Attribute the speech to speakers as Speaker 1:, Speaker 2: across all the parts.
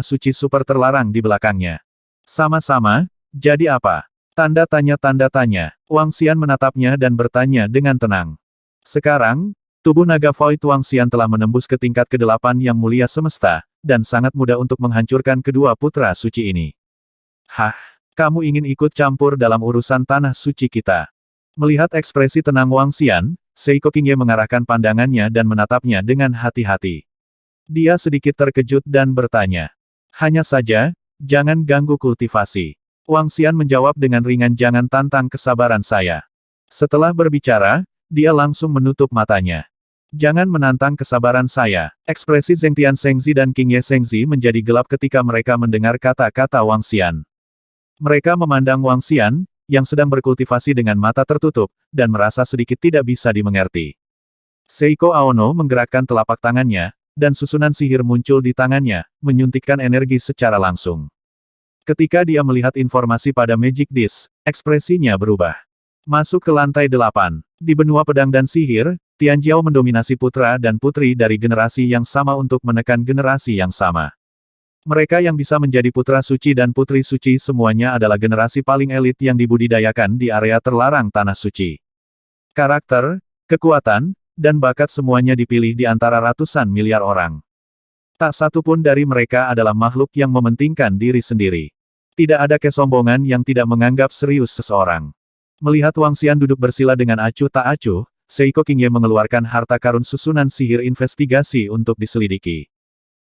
Speaker 1: suci super terlarang di belakangnya. Sama-sama, jadi apa? Tanda tanya. Wang Xian menatapnya dan bertanya dengan tenang. Sekarang, tubuh naga Void Wang Xian telah menembus ke tingkat ke-8 yang mulia semesta, dan sangat mudah untuk menghancurkan kedua putra suci ini. Hah? Kamu ingin ikut campur dalam urusan tanah suci kita? Melihat ekspresi tenang Wang Xian, Seiko Qingye mengarahkan pandangannya dan menatapnya dengan hati-hati. Dia sedikit terkejut dan bertanya. Hanya saja, jangan ganggu kultivasi. Wang Xian menjawab dengan ringan, jangan tantang kesabaran saya. Setelah berbicara, dia langsung menutup matanya. Jangan menantang kesabaran saya. Ekspresi Zhengtian Shengzi dan Qingye Shengzi menjadi gelap ketika mereka mendengar kata-kata Wang Xian. Mereka memandang Wang Xian, yang sedang berkultivasi dengan mata tertutup, dan merasa sedikit tidak bisa dimengerti. Seiko Aono menggerakkan telapak tangannya, dan susunan sihir muncul di tangannya, menyuntikkan energi secara langsung. Ketika dia melihat informasi pada Magic Disk, ekspresinya berubah. Masuk ke lantai 8. Di benua pedang dan sihir, Tianjiao mendominasi putra dan putri dari generasi yang sama untuk menekan generasi yang sama. Mereka yang bisa menjadi putra suci dan putri suci semuanya adalah generasi paling elit yang dibudidayakan di area terlarang tanah suci. Karakter, kekuatan, dan bakat semuanya dipilih di antara ratusan miliar orang. Tak satu pun dari mereka adalah makhluk yang mementingkan diri sendiri. Tidak ada kesombongan yang tidak menganggap serius seseorang. Melihat Wang Xian duduk bersila dengan acuh tak acuh, Seiko Qingye mengeluarkan harta karun susunan sihir investigasi untuk diselidiki.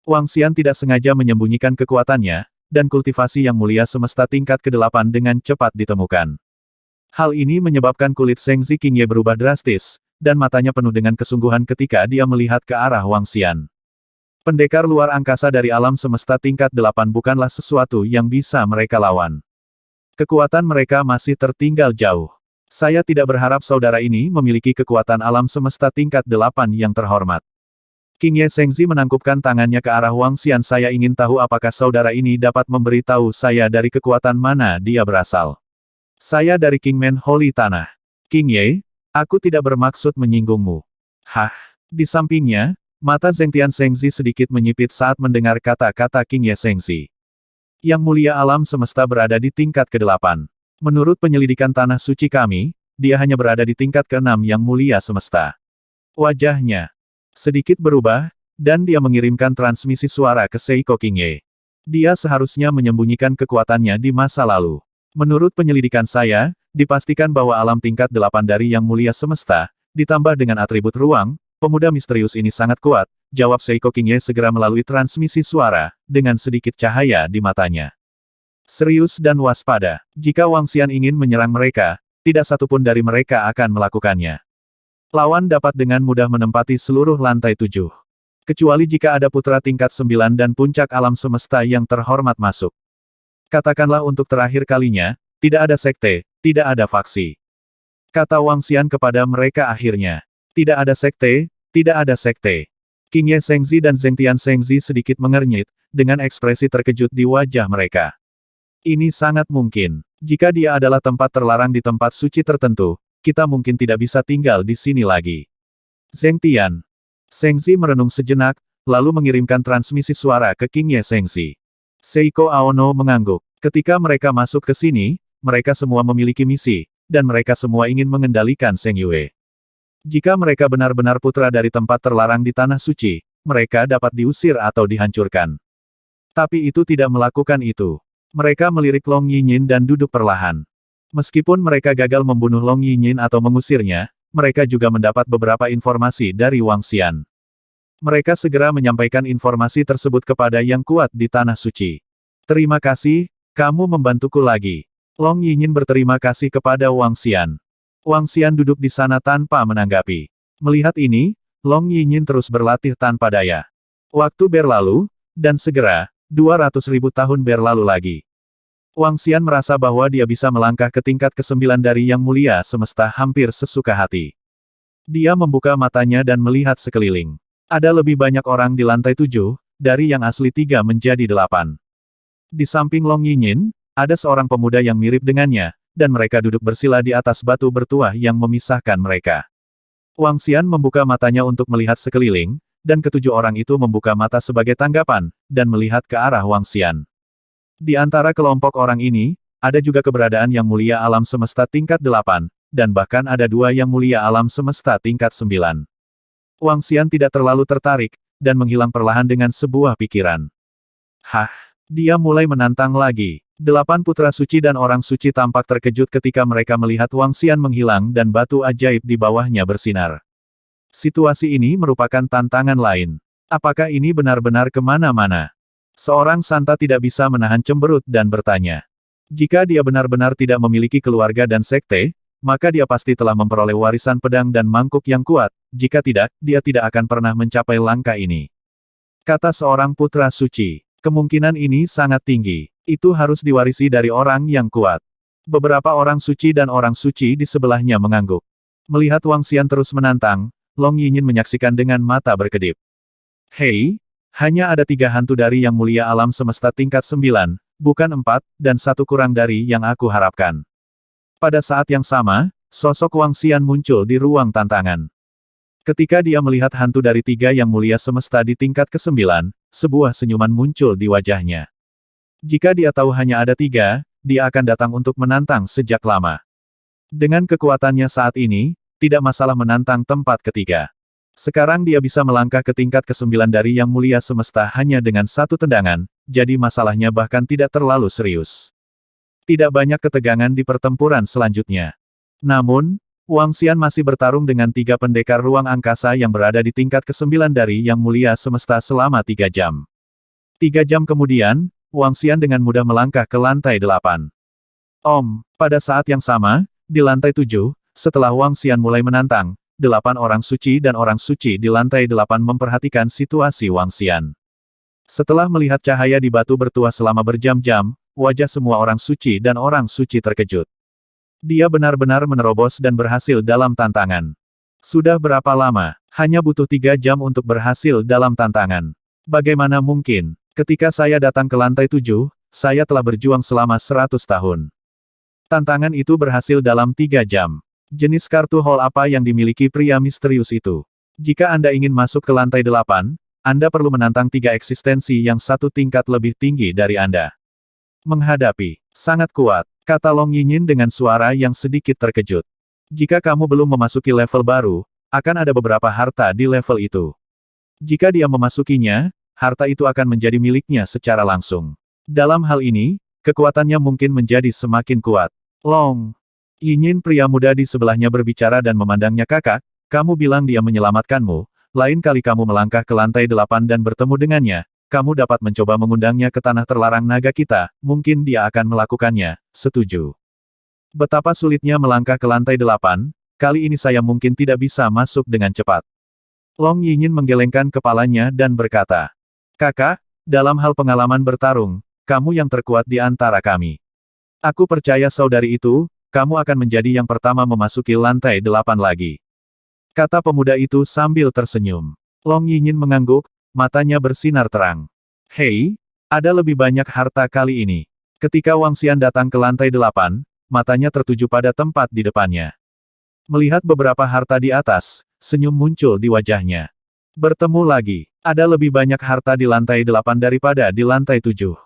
Speaker 1: Wang Xian tidak sengaja menyembunyikan kekuatannya, dan kultivasi yang mulia semesta tingkat ke-8 dengan cepat ditemukan. Hal ini menyebabkan kulit Shengzi Qingye berubah drastis, dan matanya penuh dengan kesungguhan ketika dia melihat ke arah Wang Xian. Pendekar luar angkasa dari alam semesta tingkat 8 bukanlah sesuatu yang bisa mereka lawan. Kekuatan mereka masih tertinggal jauh. Saya tidak berharap saudara ini memiliki kekuatan alam semesta tingkat 8 yang terhormat. Qingye Shengzi menangkupkan tangannya ke arah Wang Xian. Saya ingin tahu apakah saudara ini dapat memberitahu saya dari kekuatan mana dia berasal. Saya dari Kingman Holy Tanah. Qingye, aku tidak bermaksud menyinggungmu. Hah? Di sampingnya, mata Zhengtian Shengzi sedikit menyipit saat mendengar kata-kata Qingye Shengzi. Yang mulia alam semesta berada di tingkat ke-8. Menurut penyelidikan tanah suci kami, dia hanya berada di tingkat ke-6 yang mulia semesta. Wajahnya sedikit berubah, dan dia mengirimkan transmisi suara ke Seiko Qingye. Dia seharusnya menyembunyikan kekuatannya di masa lalu. Menurut penyelidikan saya, dipastikan bahwa alam tingkat 8 dari yang mulia semesta, ditambah dengan atribut ruang, pemuda misterius ini sangat kuat, jawab Seiko Qingye segera melalui transmisi suara, dengan sedikit cahaya di matanya. Serius dan waspada. Jika Wang Xian ingin menyerang mereka, tidak satupun dari mereka akan melakukannya. Lawan dapat dengan mudah menempati seluruh lantai 7. Kecuali jika ada putra tingkat 9 dan puncak alam semesta yang terhormat masuk. Katakanlah untuk terakhir kalinya, tidak ada sekte, tidak ada faksi. Kata Wang Xian kepada mereka akhirnya. Tidak ada sekte, tidak ada sekte. Qingye Shengzi dan Zhengtian Shengzi sedikit mengernyit, dengan ekspresi terkejut di wajah mereka. Ini sangat mungkin. Jika dia adalah tempat terlarang di tempat suci tertentu, kita mungkin tidak bisa tinggal di sini lagi. Zhengtian Shengzi merenung sejenak, lalu mengirimkan transmisi suara ke Qingye Shengzi. Seiko Aono mengangguk. Ketika mereka masuk ke sini, mereka semua memiliki misi, dan mereka semua ingin mengendalikan Sheng Yue. Jika mereka benar-benar putra dari tempat terlarang di tanah suci, mereka dapat diusir atau dihancurkan. Tapi itu tidak melakukan itu. Mereka melirik Long Yinyin dan duduk perlahan. Meskipun mereka gagal membunuh Long Yinyin atau mengusirnya, mereka juga mendapat beberapa informasi dari Wang Xian. Mereka segera menyampaikan informasi tersebut kepada yang kuat di tanah suci. Terima kasih, kamu membantuku lagi. Long Yinyin berterima kasih kepada Wang Xian. Wang Xian duduk di sana tanpa menanggapi. Melihat ini, Long Yinyin terus berlatih tanpa daya. Waktu berlalu, dan segera, 200.000 tahun berlalu lagi. Wang Xian merasa bahwa dia bisa melangkah ke tingkat ke-9 dari Yang Mulia Semesta hampir sesuka hati. Dia membuka matanya dan melihat sekeliling. Ada lebih banyak orang di lantai 7, dari yang asli 3 menjadi 8. Di samping Long Yinyin, ada seorang pemuda yang mirip dengannya, dan mereka duduk bersila di atas batu bertuah yang memisahkan mereka. Wang Xian membuka matanya untuk melihat sekeliling, dan ketujuh orang itu membuka mata sebagai tanggapan, dan melihat ke arah Wang Xian. Di antara kelompok orang ini, ada juga keberadaan Yang Mulia Alam Semesta tingkat 8, dan bahkan ada dua Yang Mulia Alam Semesta tingkat 9. Wang Xian tidak terlalu tertarik, dan menghilang perlahan dengan sebuah pikiran. Hah? Dia mulai menantang lagi. 8 putra suci dan orang suci tampak terkejut ketika mereka melihat Wang Xian menghilang dan batu ajaib di bawahnya bersinar. Situasi ini merupakan tantangan lain. Apakah ini benar-benar kemana-mana? Seorang santa tidak bisa menahan cemberut dan bertanya. Jika dia benar-benar tidak memiliki keluarga dan sekte, maka dia pasti telah memperoleh warisan pedang dan mangkuk yang kuat, jika tidak, dia tidak akan pernah mencapai langkah ini. Kata seorang putra suci, kemungkinan ini sangat tinggi. Itu harus diwarisi dari orang yang kuat. Beberapa orang suci dan orang suci di sebelahnya mengangguk. Melihat Wang Xian terus menantang, Long Yinyin menyaksikan dengan mata berkedip. Hei, hanya ada 3 hantu dari Yang Mulia Alam Semesta tingkat 9, bukan 4, dan 1 kurang dari yang aku harapkan. Pada saat yang sama, sosok Wang Xian muncul di ruang tantangan. Ketika dia melihat hantu dari 3 Yang Mulia Semesta di tingkat ke-9, sebuah senyuman muncul di wajahnya. Jika dia tahu hanya ada 3, dia akan datang untuk menantang sejak lama. Dengan kekuatannya saat ini, tidak masalah menantang tempat ketiga. Sekarang dia bisa melangkah ke tingkat ke-9 dari Yang Mulia Semesta hanya dengan 1 tendangan, jadi masalahnya bahkan tidak terlalu serius. Tidak banyak ketegangan di pertempuran selanjutnya. Namun, Wang Xian masih bertarung dengan 3 pendekar ruang angkasa yang berada di tingkat ke-9 dari Yang Mulia Semesta selama 3 jam. 3 jam kemudian, Wang Xian dengan mudah melangkah ke lantai 8. Pada saat yang sama, di lantai 7, setelah Wang Xian mulai menantang, 8 orang suci dan orang suci di lantai 8 memperhatikan situasi Wang Xian. Setelah melihat cahaya di batu bertuah selama berjam-jam, wajah semua orang suci dan orang suci terkejut. Dia benar-benar menerobos dan berhasil dalam tantangan. Sudah berapa lama? Hanya butuh 3 jam untuk berhasil dalam tantangan. Bagaimana mungkin? Ketika saya datang ke lantai 7, saya telah berjuang selama 100 tahun. Tantangan itu berhasil dalam 3 jam. Jenis kartu hall apa yang dimiliki pria misterius itu? Jika Anda ingin masuk ke lantai 8, Anda perlu menantang 3 eksistensi yang 1 tingkat lebih tinggi dari Anda. Menghadapi. Sangat kuat, kata Long Yinyin dengan suara yang sedikit terkejut. Jika kamu belum memasuki level baru, akan ada beberapa harta di level itu. Jika dia memasukinya, harta itu akan menjadi miliknya secara langsung. Dalam hal ini, kekuatannya mungkin menjadi semakin kuat. Long Yinyin pria muda di sebelahnya berbicara dan memandangnya. Kakak, kamu bilang dia menyelamatkanmu, lain kali kamu melangkah ke lantai 8 dan bertemu dengannya, kamu dapat mencoba mengundangnya ke tanah terlarang naga kita, mungkin dia akan melakukannya. Setuju. Betapa sulitnya melangkah ke lantai 8, kali ini saya mungkin tidak bisa masuk dengan cepat. Long Yinyin menggelengkan kepalanya dan berkata, Kakak, dalam hal pengalaman bertarung, kamu yang terkuat di antara kami. Aku percaya saudari itu, kamu akan menjadi yang pertama memasuki lantai 8 lagi. Kata pemuda itu sambil tersenyum. Long Yinyin mengangguk, matanya bersinar terang. Hei, ada lebih banyak harta kali ini. Ketika Wang Xian datang ke lantai 8, matanya tertuju pada tempat di depannya. Melihat beberapa harta di atas, senyum muncul di wajahnya. Bertemu lagi. Ada lebih banyak harta di lantai 8 daripada di lantai 7.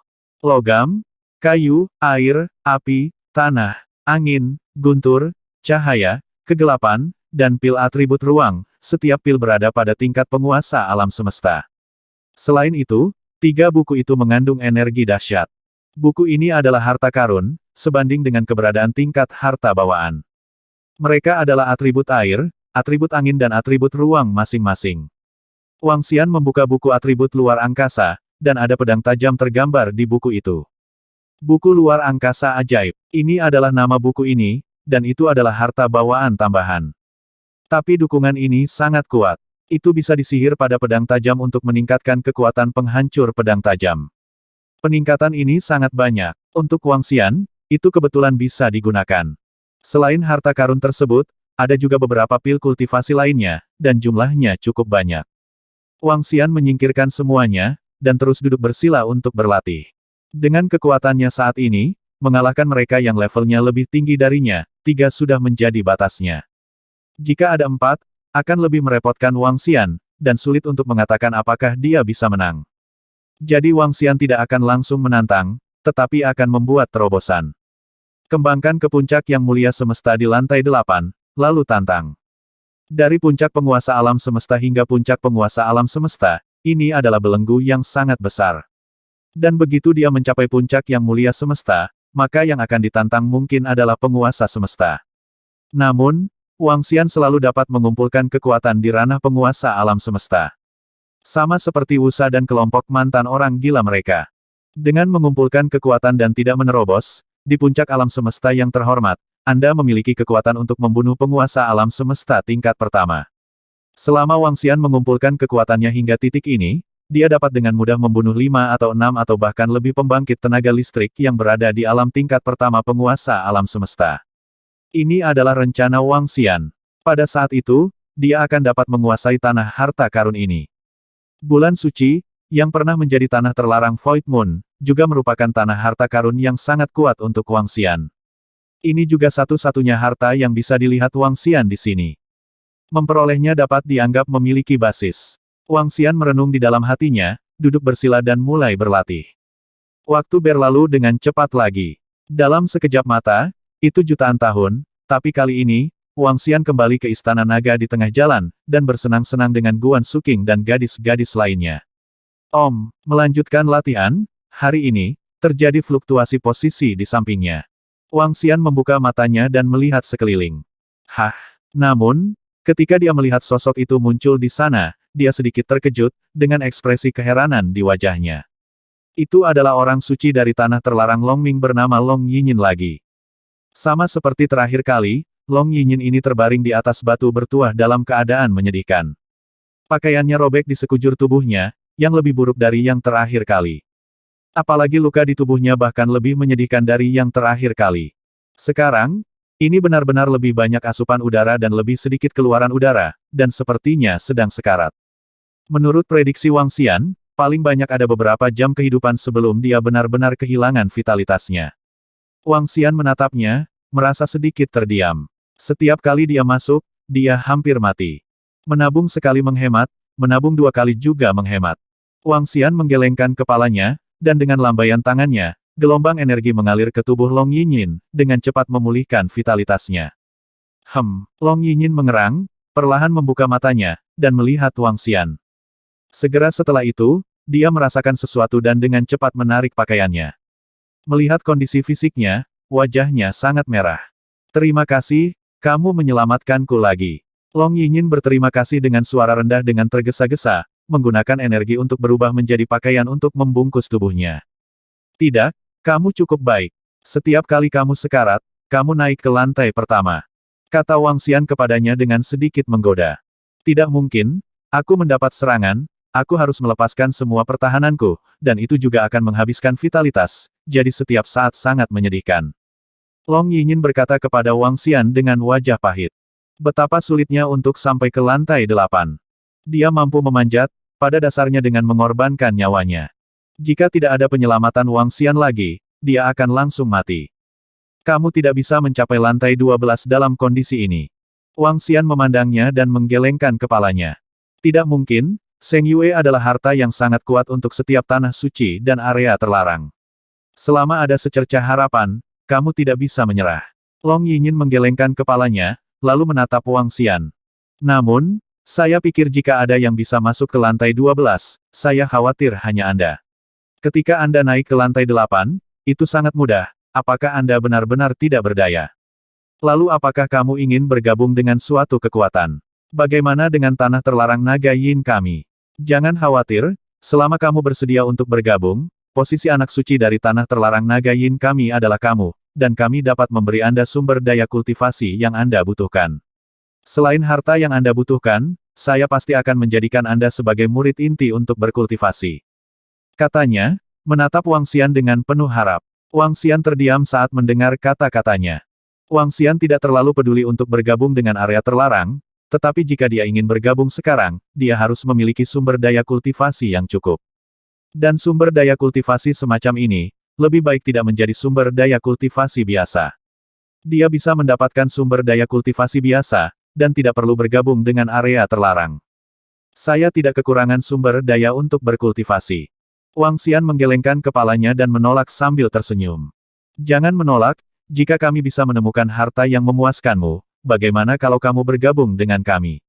Speaker 1: Logam, kayu, air, api, tanah, angin, guntur, cahaya, kegelapan, dan pil atribut ruang, setiap pil berada pada tingkat penguasa alam semesta. Selain itu, 3 buku itu mengandung energi dahsyat. Buku ini adalah harta karun, sebanding dengan keberadaan tingkat harta bawaan. Mereka adalah atribut air, atribut angin dan atribut ruang masing-masing. Wang Xian membuka buku atribut luar angkasa, dan ada pedang tajam tergambar di buku itu. Buku luar angkasa ajaib. Ini adalah nama buku ini, dan itu adalah harta bawaan tambahan. Tapi dukungan ini sangat kuat. Itu bisa disihir pada pedang tajam untuk meningkatkan kekuatan penghancur pedang tajam. Peningkatan ini sangat banyak. Untuk Wang Xian, itu kebetulan bisa digunakan. Selain harta karun tersebut, ada juga beberapa pil kultivasi lainnya, dan jumlahnya cukup banyak. Wang Xian menyingkirkan semuanya, dan terus duduk bersila untuk berlatih. Dengan kekuatannya saat ini, mengalahkan mereka yang levelnya lebih tinggi darinya, 3 sudah menjadi batasnya. Jika ada 4, akan lebih merepotkan Wang Xian, dan sulit untuk mengatakan apakah dia bisa menang. Jadi Wang Xian tidak akan langsung menantang, tetapi akan membuat terobosan. Kembangkan ke puncak yang mulia semesta di lantai 8, lalu tantang. Dari puncak penguasa alam semesta hingga puncak penguasa alam semesta, ini adalah belenggu yang sangat besar. Dan begitu dia mencapai puncak yang mulia semesta, maka yang akan ditantang mungkin adalah penguasa semesta. Namun, Wang Xian selalu dapat mengumpulkan kekuatan di ranah penguasa alam semesta. Sama seperti Wusa dan kelompok mantan orang gila mereka. Dengan mengumpulkan kekuatan dan tidak menerobos, di puncak alam semesta yang terhormat, Anda memiliki kekuatan untuk membunuh penguasa alam semesta tingkat pertama. Selama Wang Xian mengumpulkan kekuatannya hingga titik ini, dia dapat dengan mudah membunuh 5 atau 6 atau bahkan lebih pembangkit tenaga listrik yang berada di alam tingkat pertama penguasa alam semesta. Ini adalah rencana Wang Xian. Pada saat itu, dia akan dapat menguasai tanah harta karun ini. Bulan suci, yang pernah menjadi tanah terlarang Void Moon, juga merupakan tanah harta karun yang sangat kuat untuk Wang Xian. Ini juga satu-satunya harta yang bisa dilihat Wang Xian di sini. Memperolehnya dapat dianggap memiliki basis. Wang Xian merenung di dalam hatinya, duduk bersila dan mulai berlatih. Waktu berlalu dengan cepat lagi. Dalam sekejap mata, itu jutaan tahun, tapi kali ini, Wang Xian kembali ke Istana Naga di tengah jalan, dan bersenang-senang dengan Guan Suking dan gadis-gadis lainnya. Melanjutkan latihan, hari ini, terjadi fluktuasi posisi di sampingnya. Wang Xian membuka matanya dan melihat sekeliling. Namun, ketika dia melihat sosok itu muncul di sana, dia sedikit terkejut, dengan ekspresi keheranan di wajahnya. Itu adalah orang suci dari tanah terlarang Longming bernama Long Yinyin lagi. Sama seperti terakhir kali, Long Yinyin ini terbaring di atas batu bertuah dalam keadaan menyedihkan. Pakaiannya robek di sekujur tubuhnya, yang lebih buruk dari yang terakhir kali. Apalagi luka di tubuhnya bahkan lebih menyedihkan dari yang terakhir kali. Sekarang, ini benar-benar lebih banyak asupan udara dan lebih sedikit keluaran udara, dan sepertinya sedang sekarat. Menurut prediksi Wang Xian, paling banyak ada beberapa jam kehidupan sebelum dia benar-benar kehilangan vitalitasnya. Wang Xian menatapnya, merasa sedikit terdiam. Setiap kali dia masuk, dia hampir mati. Menabung sekali menghemat, menabung 2 kali juga menghemat. Wang Xian menggelengkan kepalanya, dan dengan lambaian tangannya, gelombang energi mengalir ke tubuh Long Yinyin, dengan cepat memulihkan vitalitasnya. Long Yinyin mengerang, perlahan membuka matanya, dan melihat Wang Xian. Segera setelah itu, dia merasakan sesuatu dan dengan cepat menarik pakaiannya. Melihat kondisi fisiknya, wajahnya sangat merah. Terima kasih, kamu menyelamatkanku lagi. Long Yinyin berterima kasih dengan suara rendah dengan tergesa-gesa, menggunakan energi untuk berubah menjadi pakaian untuk membungkus tubuhnya. Tidak, kamu cukup baik. Setiap kali kamu sekarat, kamu naik ke lantai pertama. Kata Wang Xian kepadanya dengan sedikit menggoda. Tidak mungkin, aku mendapat serangan, aku harus melepaskan semua pertahananku, dan itu juga akan menghabiskan vitalitas, jadi setiap saat sangat menyedihkan. Long Yinyin berkata kepada Wang Xian dengan wajah pahit. Betapa sulitnya untuk sampai ke lantai 8. Dia mampu memanjat, pada dasarnya dengan mengorbankan nyawanya. Jika tidak ada penyelamatan Wang Xian lagi, dia akan langsung mati. Kamu tidak bisa mencapai lantai 12 dalam kondisi ini. Wang Xian memandangnya dan menggelengkan kepalanya. Tidak mungkin, Seng Yue adalah harta yang sangat kuat untuk setiap tanah suci dan area terlarang. Selama ada secercah harapan, kamu tidak bisa menyerah. Long Yinyin menggelengkan kepalanya, lalu menatap Wang Xian. Namun, saya pikir jika ada yang bisa masuk ke lantai 12, saya khawatir hanya Anda. Ketika Anda naik ke lantai 8, itu sangat mudah, apakah Anda benar-benar tidak berdaya? Lalu apakah kamu ingin bergabung dengan suatu kekuatan? Bagaimana dengan tanah terlarang naga Yin kami? Jangan khawatir, selama kamu bersedia untuk bergabung, posisi anak suci dari tanah terlarang naga Yin kami adalah kamu, dan kami dapat memberi Anda sumber daya kultivasi yang Anda butuhkan. Selain harta yang Anda butuhkan, saya pasti akan menjadikan Anda sebagai murid inti untuk berkultivasi. Katanya, menatap Wang Xian dengan penuh harap. Wang Xian terdiam saat mendengar kata-katanya. Wang Xian tidak terlalu peduli untuk bergabung dengan area terlarang, tetapi jika dia ingin bergabung sekarang, dia harus memiliki sumber daya kultivasi yang cukup. Dan sumber daya kultivasi semacam ini, lebih baik tidak menjadi sumber daya kultivasi biasa. Dia bisa mendapatkan sumber daya kultivasi biasa, dan tidak perlu bergabung dengan area terlarang. Saya tidak kekurangan sumber daya untuk berkultivasi. Wang Xian menggelengkan kepalanya dan menolak sambil tersenyum. Jangan menolak, jika kami bisa menemukan harta yang memuaskanmu, bagaimana kalau kamu bergabung dengan kami?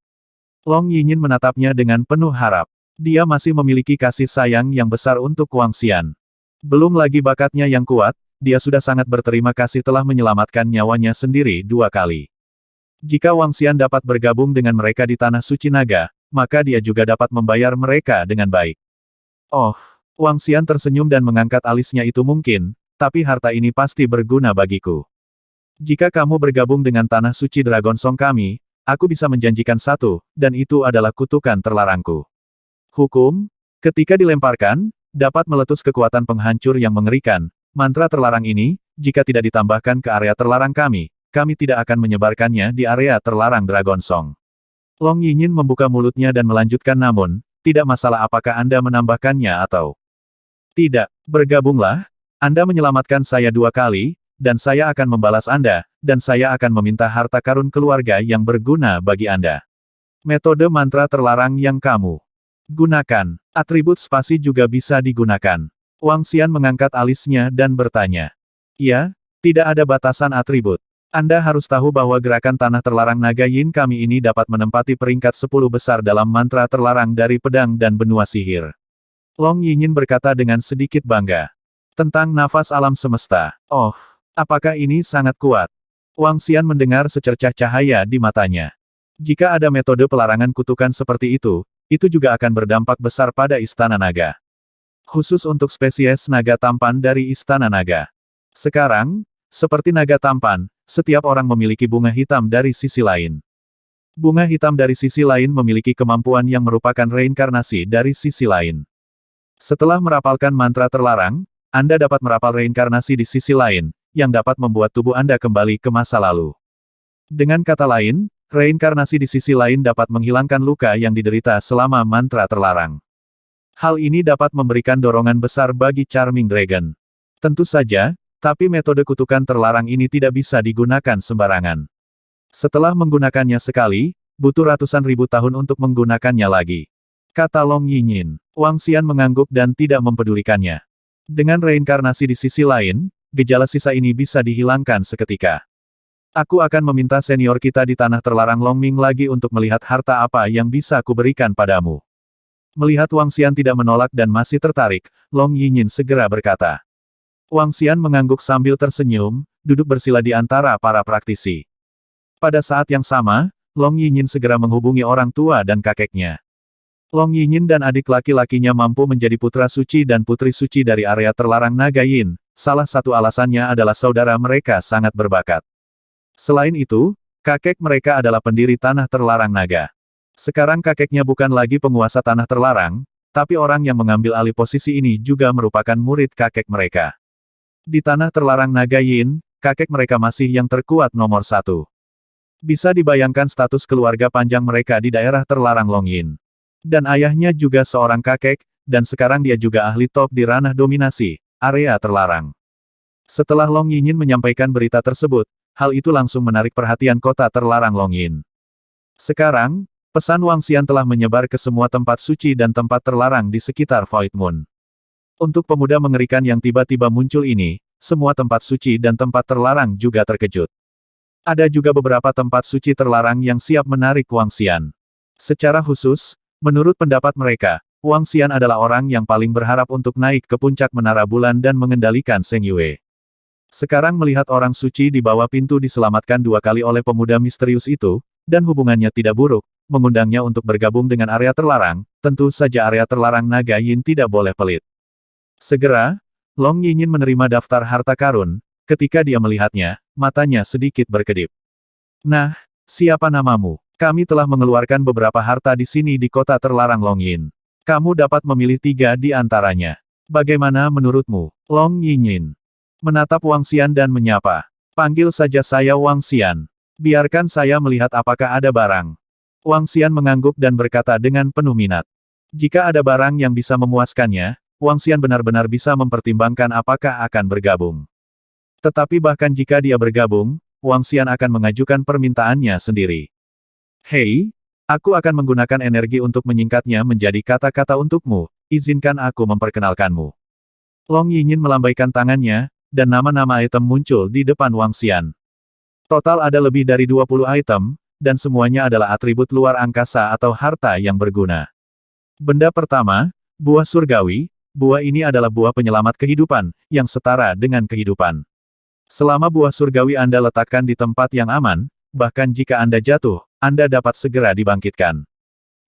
Speaker 1: Long Yinyin menatapnya dengan penuh harap. Dia masih memiliki kasih sayang yang besar untuk Wang Xian. Belum lagi bakatnya yang kuat, dia sudah sangat berterima kasih telah menyelamatkan nyawanya sendiri 2 kali. Jika Wang Xian dapat bergabung dengan mereka di Tanah Suci Naga, maka dia juga dapat membayar mereka dengan baik. Oh, Wang Xian tersenyum dan mengangkat alisnya. Itu mungkin, tapi harta ini pasti berguna bagiku. Jika kamu bergabung dengan Tanah Suci Dragon Song kami, aku bisa menjanjikan satu, dan itu adalah kutukan terlarangku. Hukum, ketika dilemparkan, dapat meletus kekuatan penghancur yang mengerikan. Mantra terlarang ini, jika tidak ditambahkan ke area terlarang kami tidak akan menyebarkannya di area terlarang Dragon Song. Long Yinyin membuka mulutnya dan melanjutkan, namun, tidak masalah apakah Anda menambahkannya atau tidak. Bergabunglah, Anda menyelamatkan saya 2 kali, dan saya akan membalas Anda, dan saya akan meminta harta karun keluarga yang berguna bagi Anda. Metode mantra terlarang yang kamu gunakan. Atribut spasi juga bisa digunakan. Wang Xian mengangkat alisnya dan bertanya. Ya, tidak ada batasan atribut. Anda harus tahu bahwa gerakan tanah terlarang naga yin kami ini dapat menempati peringkat 10 besar dalam mantra terlarang dari pedang dan benua sihir. Long Yinyin berkata dengan sedikit bangga. Tentang nafas alam semesta. Oh, apakah ini sangat kuat? Wang Xian mendengar secercah cahaya di matanya. Jika ada metode pelarangan kutukan seperti itu juga akan berdampak besar pada Istana Naga. Khusus untuk spesies naga tampan dari Istana Naga. Sekarang, seperti naga tampan, setiap orang memiliki bunga hitam dari sisi lain. Bunga hitam dari sisi lain memiliki kemampuan yang merupakan reinkarnasi dari sisi lain. Setelah merapalkan mantra terlarang, Anda dapat merapal reinkarnasi di sisi lain, yang dapat membuat tubuh Anda kembali ke masa lalu. Dengan kata lain, reinkarnasi di sisi lain dapat menghilangkan luka yang diderita selama mantra terlarang. Hal ini dapat memberikan dorongan besar bagi Charming Dragon. Tentu saja, tapi metode kutukan terlarang ini tidak bisa digunakan sembarangan. Setelah menggunakannya sekali, butuh ratusan ribu tahun untuk menggunakannya lagi. Kata Long Yinyin. Wang Xian mengangguk dan tidak mempedulikannya. Dengan reinkarnasi di sisi lain, gejala sisa ini bisa dihilangkan seketika. Aku akan meminta senior kita di Tanah Terlarang Longming lagi untuk melihat harta apa yang bisa kuberikan padamu. Melihat Wang Xian tidak menolak dan masih tertarik, Long Yinyin segera berkata. Wang Xian mengangguk sambil tersenyum, duduk bersila di antara para praktisi. Pada saat yang sama, Long Yinyin segera menghubungi orang tua dan kakeknya. Long Yinyin dan adik laki-lakinya mampu menjadi putra suci dan putri suci dari area terlarang Naga Yin. Salah satu alasannya adalah saudara mereka sangat berbakat. Selain itu, kakek mereka adalah pendiri Tanah Terlarang Naga. Sekarang kakeknya bukan lagi penguasa Tanah Terlarang, tapi orang yang mengambil alih posisi ini juga merupakan murid kakek mereka. Di Tanah Terlarang Naga Yin, kakek mereka masih yang terkuat nomor 1. Bisa dibayangkan status keluarga panjang mereka di daerah terlarang Long Yin. Dan ayahnya juga seorang kakek, dan sekarang dia juga ahli top di ranah dominasi, area terlarang. Setelah Long Yinyin menyampaikan berita tersebut, hal itu langsung menarik perhatian kota terlarang Long Yin. Sekarang, pesan Wang Xian telah menyebar ke semua tempat suci dan tempat terlarang di sekitar Void Moon. Untuk pemuda mengerikan yang tiba-tiba muncul ini, semua tempat suci dan tempat terlarang juga terkejut. Ada juga beberapa tempat suci terlarang yang siap menarik Wang Xian. Secara khusus, menurut pendapat mereka, Wang Xian adalah orang yang paling berharap untuk naik ke puncak menara bulan dan mengendalikan Seng Yue. Sekarang melihat orang suci di bawah pintu diselamatkan 2 kali oleh pemuda misterius itu, dan hubungannya tidak buruk, mengundangnya untuk bergabung dengan area terlarang, tentu saja area terlarang Naga Yin tidak boleh pelit. Segera, Long Yinyin menerima daftar harta karun, ketika dia melihatnya, matanya sedikit berkedip. Nah, siapa namamu? Kami telah mengeluarkan beberapa harta di sini di kota terlarang Long Yin. Kamu dapat memilih 3 di antaranya. Bagaimana menurutmu? Long Yinyin menatap Wang Xian dan menyapa. Panggil saja saya Wang Xian. Biarkan saya melihat apakah ada barang. Wang Xian mengangguk dan berkata dengan penuh minat. Jika ada barang yang bisa memuaskannya, Wang Xian benar-benar bisa mempertimbangkan apakah akan bergabung. Tetapi bahkan jika dia bergabung, Wang Xian akan mengajukan permintaannya sendiri. Hei, Aku akan menggunakan energi untuk menyingkatnya menjadi kata-kata untukmu, izinkan aku memperkenalkanmu. Long Yinyin melambaikan tangannya, dan nama-nama item muncul di depan Wang Xian. Total ada lebih dari 20 item, dan semuanya adalah atribut luar angkasa atau harta yang berguna. Benda pertama, buah surgawi. Buah ini adalah buah penyelamat kehidupan, yang setara dengan kehidupan. Selama buah surgawi Anda letakkan di tempat yang aman, bahkan jika Anda jatuh, Anda dapat segera dibangkitkan.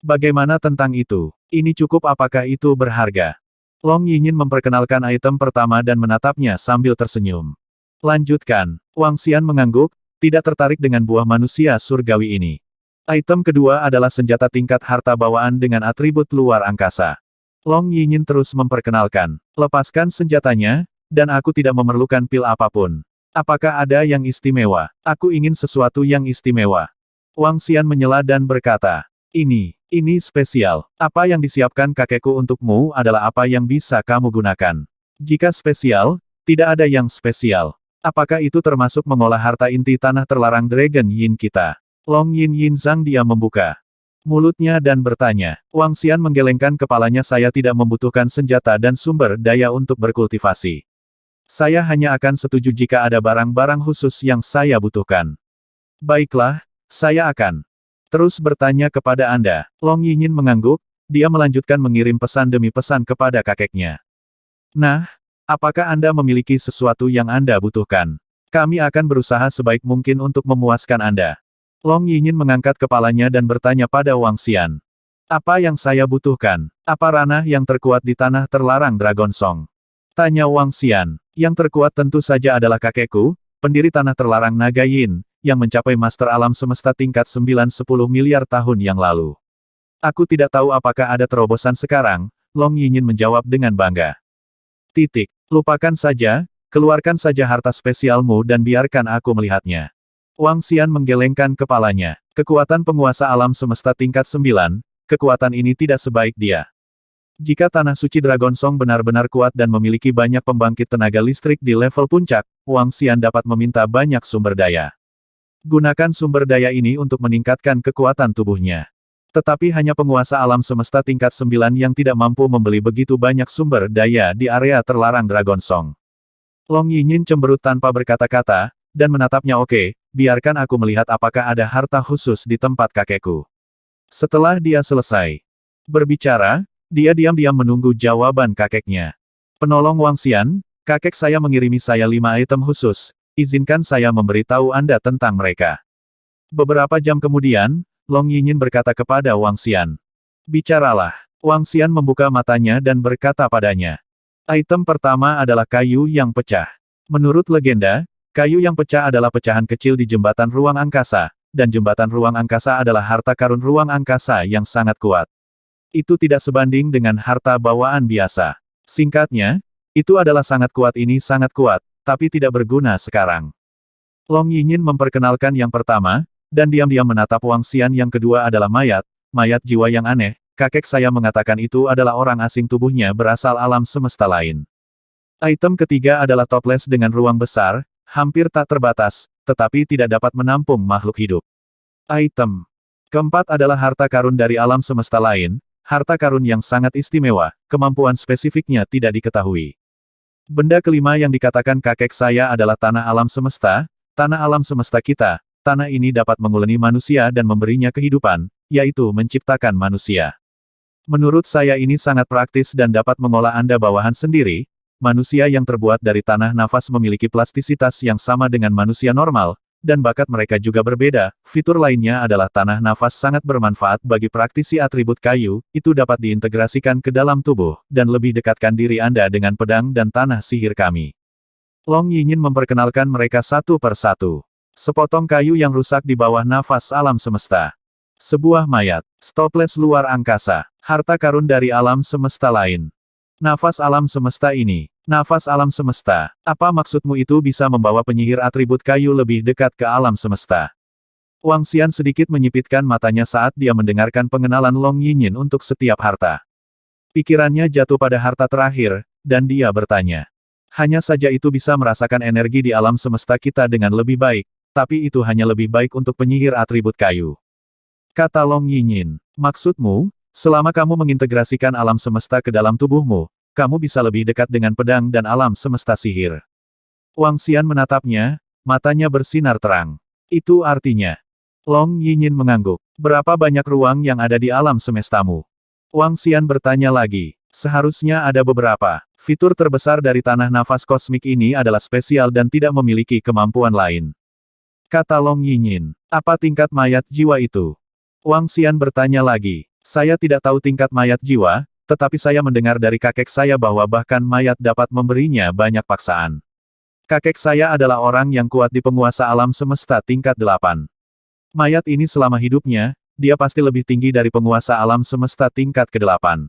Speaker 1: Bagaimana tentang itu? Ini cukup, apakah itu berharga? Long Yinyin memperkenalkan item pertama dan menatapnya sambil tersenyum. Lanjutkan. Wang Xian mengangguk, tidak tertarik dengan buah manusia surgawi ini. Item kedua adalah senjata tingkat harta bawaan dengan atribut luar angkasa. Long Yinyin terus memperkenalkan. Lepaskan senjatanya, dan aku tidak memerlukan pil apapun. Apakah ada yang istimewa? Aku ingin sesuatu yang istimewa. Wang Xian menyela dan berkata, Ini spesial. Apa yang disiapkan kakekku untukmu adalah apa yang bisa kamu gunakan. Jika spesial, tidak ada yang spesial. Apakah itu termasuk mengolah harta inti tanah terlarang Dragon Yin kita? Long Yin Zhang diam membuka mulutnya dan bertanya. Wang Xian menggelengkan kepalanya. Saya tidak membutuhkan senjata dan sumber daya untuk berkultivasi. Saya hanya akan setuju jika ada barang-barang khusus yang saya butuhkan. Baiklah, saya akan terus bertanya kepada Anda. Long Yinyin mengangguk, dia melanjutkan mengirim pesan demi pesan kepada kakeknya. Nah, apakah Anda memiliki sesuatu yang Anda butuhkan? Kami akan berusaha sebaik mungkin untuk memuaskan Anda. Long Yinyin mengangkat kepalanya dan bertanya pada Wang Xian. Apa yang saya butuhkan? Apa ranah yang terkuat di tanah terlarang Dragon Song? Tanya Wang Xian. Yang terkuat tentu saja adalah kakekku, pendiri tanah terlarang Naga Yin, yang mencapai Master Alam Semesta tingkat 9-10 miliar tahun yang lalu. Aku tidak tahu apakah ada terobosan sekarang, Long Yinyin menjawab dengan bangga. Lupakan saja, keluarkan saja harta spesialmu dan biarkan aku melihatnya. Wang Xian menggelengkan kepalanya. Kekuatan penguasa alam semesta tingkat 9, kekuatan ini tidak sebaik dia. Jika tanah suci Dragon Song benar-benar kuat dan memiliki banyak pembangkit tenaga listrik di level puncak, Wang Xian dapat meminta banyak sumber daya. Gunakan sumber daya ini untuk meningkatkan kekuatan tubuhnya. Tetapi hanya penguasa alam semesta tingkat 9 yang tidak mampu membeli begitu banyak sumber daya di area terlarang Dragon Song. Long Yinyin cemberut tanpa berkata-kata, dan menatapnya. Oke, biarkan aku melihat apakah ada harta khusus di tempat kakekku. Setelah dia selesai berbicara, dia diam-diam menunggu jawaban kakeknya. Penolong Wang Xian, kakek saya mengirimi saya 5 item khusus, izinkan saya memberitahu Anda tentang mereka. Beberapa jam kemudian, Long Yinyin berkata kepada Wang Xian. Bicaralah. Wang Xian membuka matanya dan berkata padanya. Item pertama adalah kayu yang pecah. Menurut legenda, kayu yang pecah adalah pecahan kecil di jembatan ruang angkasa, dan jembatan ruang angkasa adalah harta karun ruang angkasa yang sangat kuat. Itu tidak sebanding dengan harta bawaan biasa. Singkatnya, itu adalah sangat kuat. Ini sangat kuat, tapi tidak berguna sekarang. Long Yinyin memperkenalkan yang pertama, dan diam-diam menatap Wang Xian. Yang kedua adalah mayat jiwa yang aneh. Kakek saya mengatakan itu adalah orang asing, tubuhnya berasal alam semesta lain. Item ketiga adalah toples dengan ruang besar, hampir tak terbatas, tetapi tidak dapat menampung makhluk hidup. Item keempat adalah harta karun dari alam semesta lain, harta karun yang sangat istimewa, kemampuan spesifiknya tidak diketahui. Benda kelima yang dikatakan kakek saya adalah tanah alam semesta kita. Tanah ini dapat menguleni manusia dan memberinya kehidupan, yaitu menciptakan manusia. Menurut saya ini sangat praktis dan dapat mengolah Anda bawahan sendiri. Manusia yang terbuat dari tanah nafas memiliki plastisitas yang sama dengan manusia normal, dan bakat mereka juga berbeda. Fitur lainnya adalah tanah nafas sangat bermanfaat bagi praktisi atribut kayu, itu dapat diintegrasikan ke dalam tubuh, dan lebih dekatkan diri Anda dengan pedang dan tanah sihir kami. Long Yinyin memperkenalkan mereka satu per satu. Sepotong kayu yang rusak di bawah nafas alam semesta. Sebuah mayat. Toples luar angkasa. Harta karun dari alam semesta lain. Nafas alam semesta ini. Nafas alam semesta. Apa maksudmu? Itu bisa membawa penyihir atribut kayu lebih dekat ke alam semesta. Wang Xian sedikit menyipitkan matanya saat dia mendengarkan pengenalan Long Yinyin untuk setiap harta. Pikirannya jatuh pada harta terakhir, dan dia bertanya. Hanya saja itu bisa merasakan energi di alam semesta kita dengan lebih baik. Tapi itu hanya lebih baik untuk penyihir atribut kayu. Kata Long Yinyin. Maksudmu, selama kamu mengintegrasikan alam semesta ke dalam tubuhmu, kamu bisa lebih dekat dengan pedang dan alam semesta sihir. Wang Xian menatapnya, matanya bersinar terang. Itu artinya. Long Yinyin mengangguk. Berapa banyak ruang yang ada di alam semestamu? Wang Xian bertanya lagi. Seharusnya ada beberapa. Fitur terbesar dari tanah nafas kosmik ini adalah spesial dan tidak memiliki kemampuan lain. Kata Long Yinyin. Apa tingkat mayat jiwa itu? Wang Xian bertanya lagi. Saya tidak tahu tingkat mayat jiwa, tetapi saya mendengar dari kakek saya bahwa bahkan mayat dapat memberinya banyak paksaan. Kakek saya adalah orang yang kuat di penguasa alam semesta tingkat 8. Mayat ini selama hidupnya, dia pasti lebih tinggi dari penguasa alam semesta tingkat ke-8.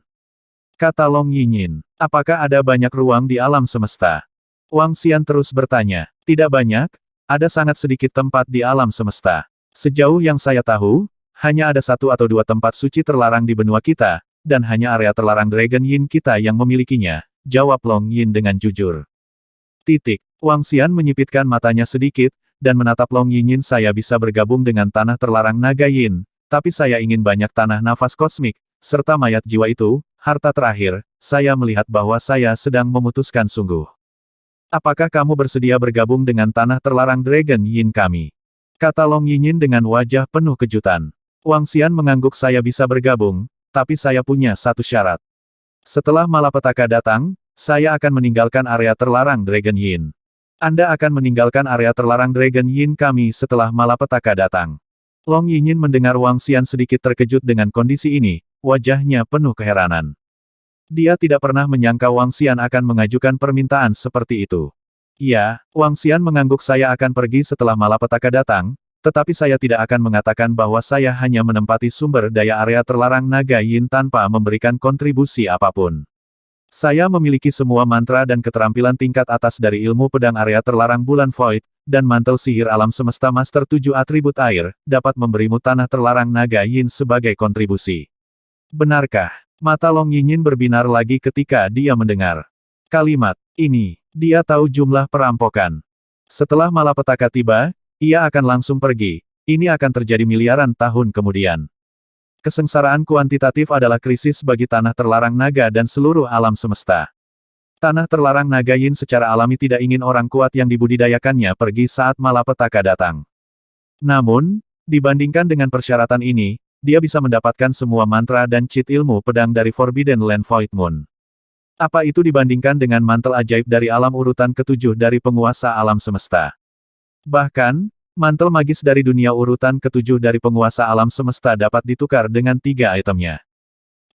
Speaker 1: Kata Long Yinyin. Apakah ada banyak ruang di alam semesta? Wang Xian terus bertanya. Tidak banyak, ada sangat sedikit tempat di alam semesta. Sejauh yang saya tahu, hanya ada 1 atau 2 tempat suci terlarang di benua kita, dan hanya area terlarang Dragon Yin kita yang memilikinya, jawab Long Yin dengan jujur. Titik. Wang Xian menyipitkan matanya sedikit, dan menatap Long Yinyin. Saya bisa bergabung dengan tanah terlarang naga Yin, tapi saya ingin banyak tanah nafas kosmik, serta mayat jiwa itu, harta terakhir, saya melihat bahwa saya sedang memutuskan sungguh. Apakah kamu bersedia bergabung dengan tanah terlarang Dragon Yin kami? Kata Long Yinyin dengan wajah penuh kejutan. Wang Xian mengangguk. Saya bisa bergabung, tapi saya punya satu syarat. Setelah malapetaka datang, saya akan meninggalkan area terlarang Dragon Yin. Anda akan meninggalkan area terlarang Dragon Yin kami setelah malapetaka datang. Long Yinyin mendengar Wang Xian sedikit terkejut dengan kondisi ini, wajahnya penuh keheranan. Dia tidak pernah menyangka Wang Xian akan mengajukan permintaan seperti itu. Ya, Wang Xian mengangguk. Saya akan pergi setelah malapetaka datang, tetapi saya tidak akan mengatakan bahwa saya hanya menempati sumber daya area terlarang naga Yin tanpa memberikan kontribusi apapun. Saya memiliki semua mantra dan keterampilan tingkat atas dari ilmu pedang area terlarang bulan Void, dan mantel sihir alam semesta Master 7 atribut air, dapat memberimu tanah terlarang naga Yin sebagai kontribusi. Benarkah? Mata Long Yinyin berbinar lagi ketika dia mendengar kalimat ini. Dia tahu jumlah perampokan. Setelah malapetaka tiba, ia akan langsung pergi. Ini akan terjadi miliaran tahun kemudian. Kesengsaraan kuantitatif adalah krisis bagi tanah terlarang naga dan seluruh alam semesta. Tanah terlarang naga Yin secara alami tidak ingin orang kuat yang dibudidayakannya pergi saat malapetaka datang. Namun, dibandingkan dengan persyaratan ini, dia bisa mendapatkan semua mantra dan cheat ilmu pedang dari Forbidden Land Void Moon. Apa itu dibandingkan dengan mantel ajaib dari alam urutan ke-7 dari penguasa alam semesta? Bahkan, mantel magis dari dunia urutan ke-7 dari penguasa alam semesta dapat ditukar dengan 3 itemnya.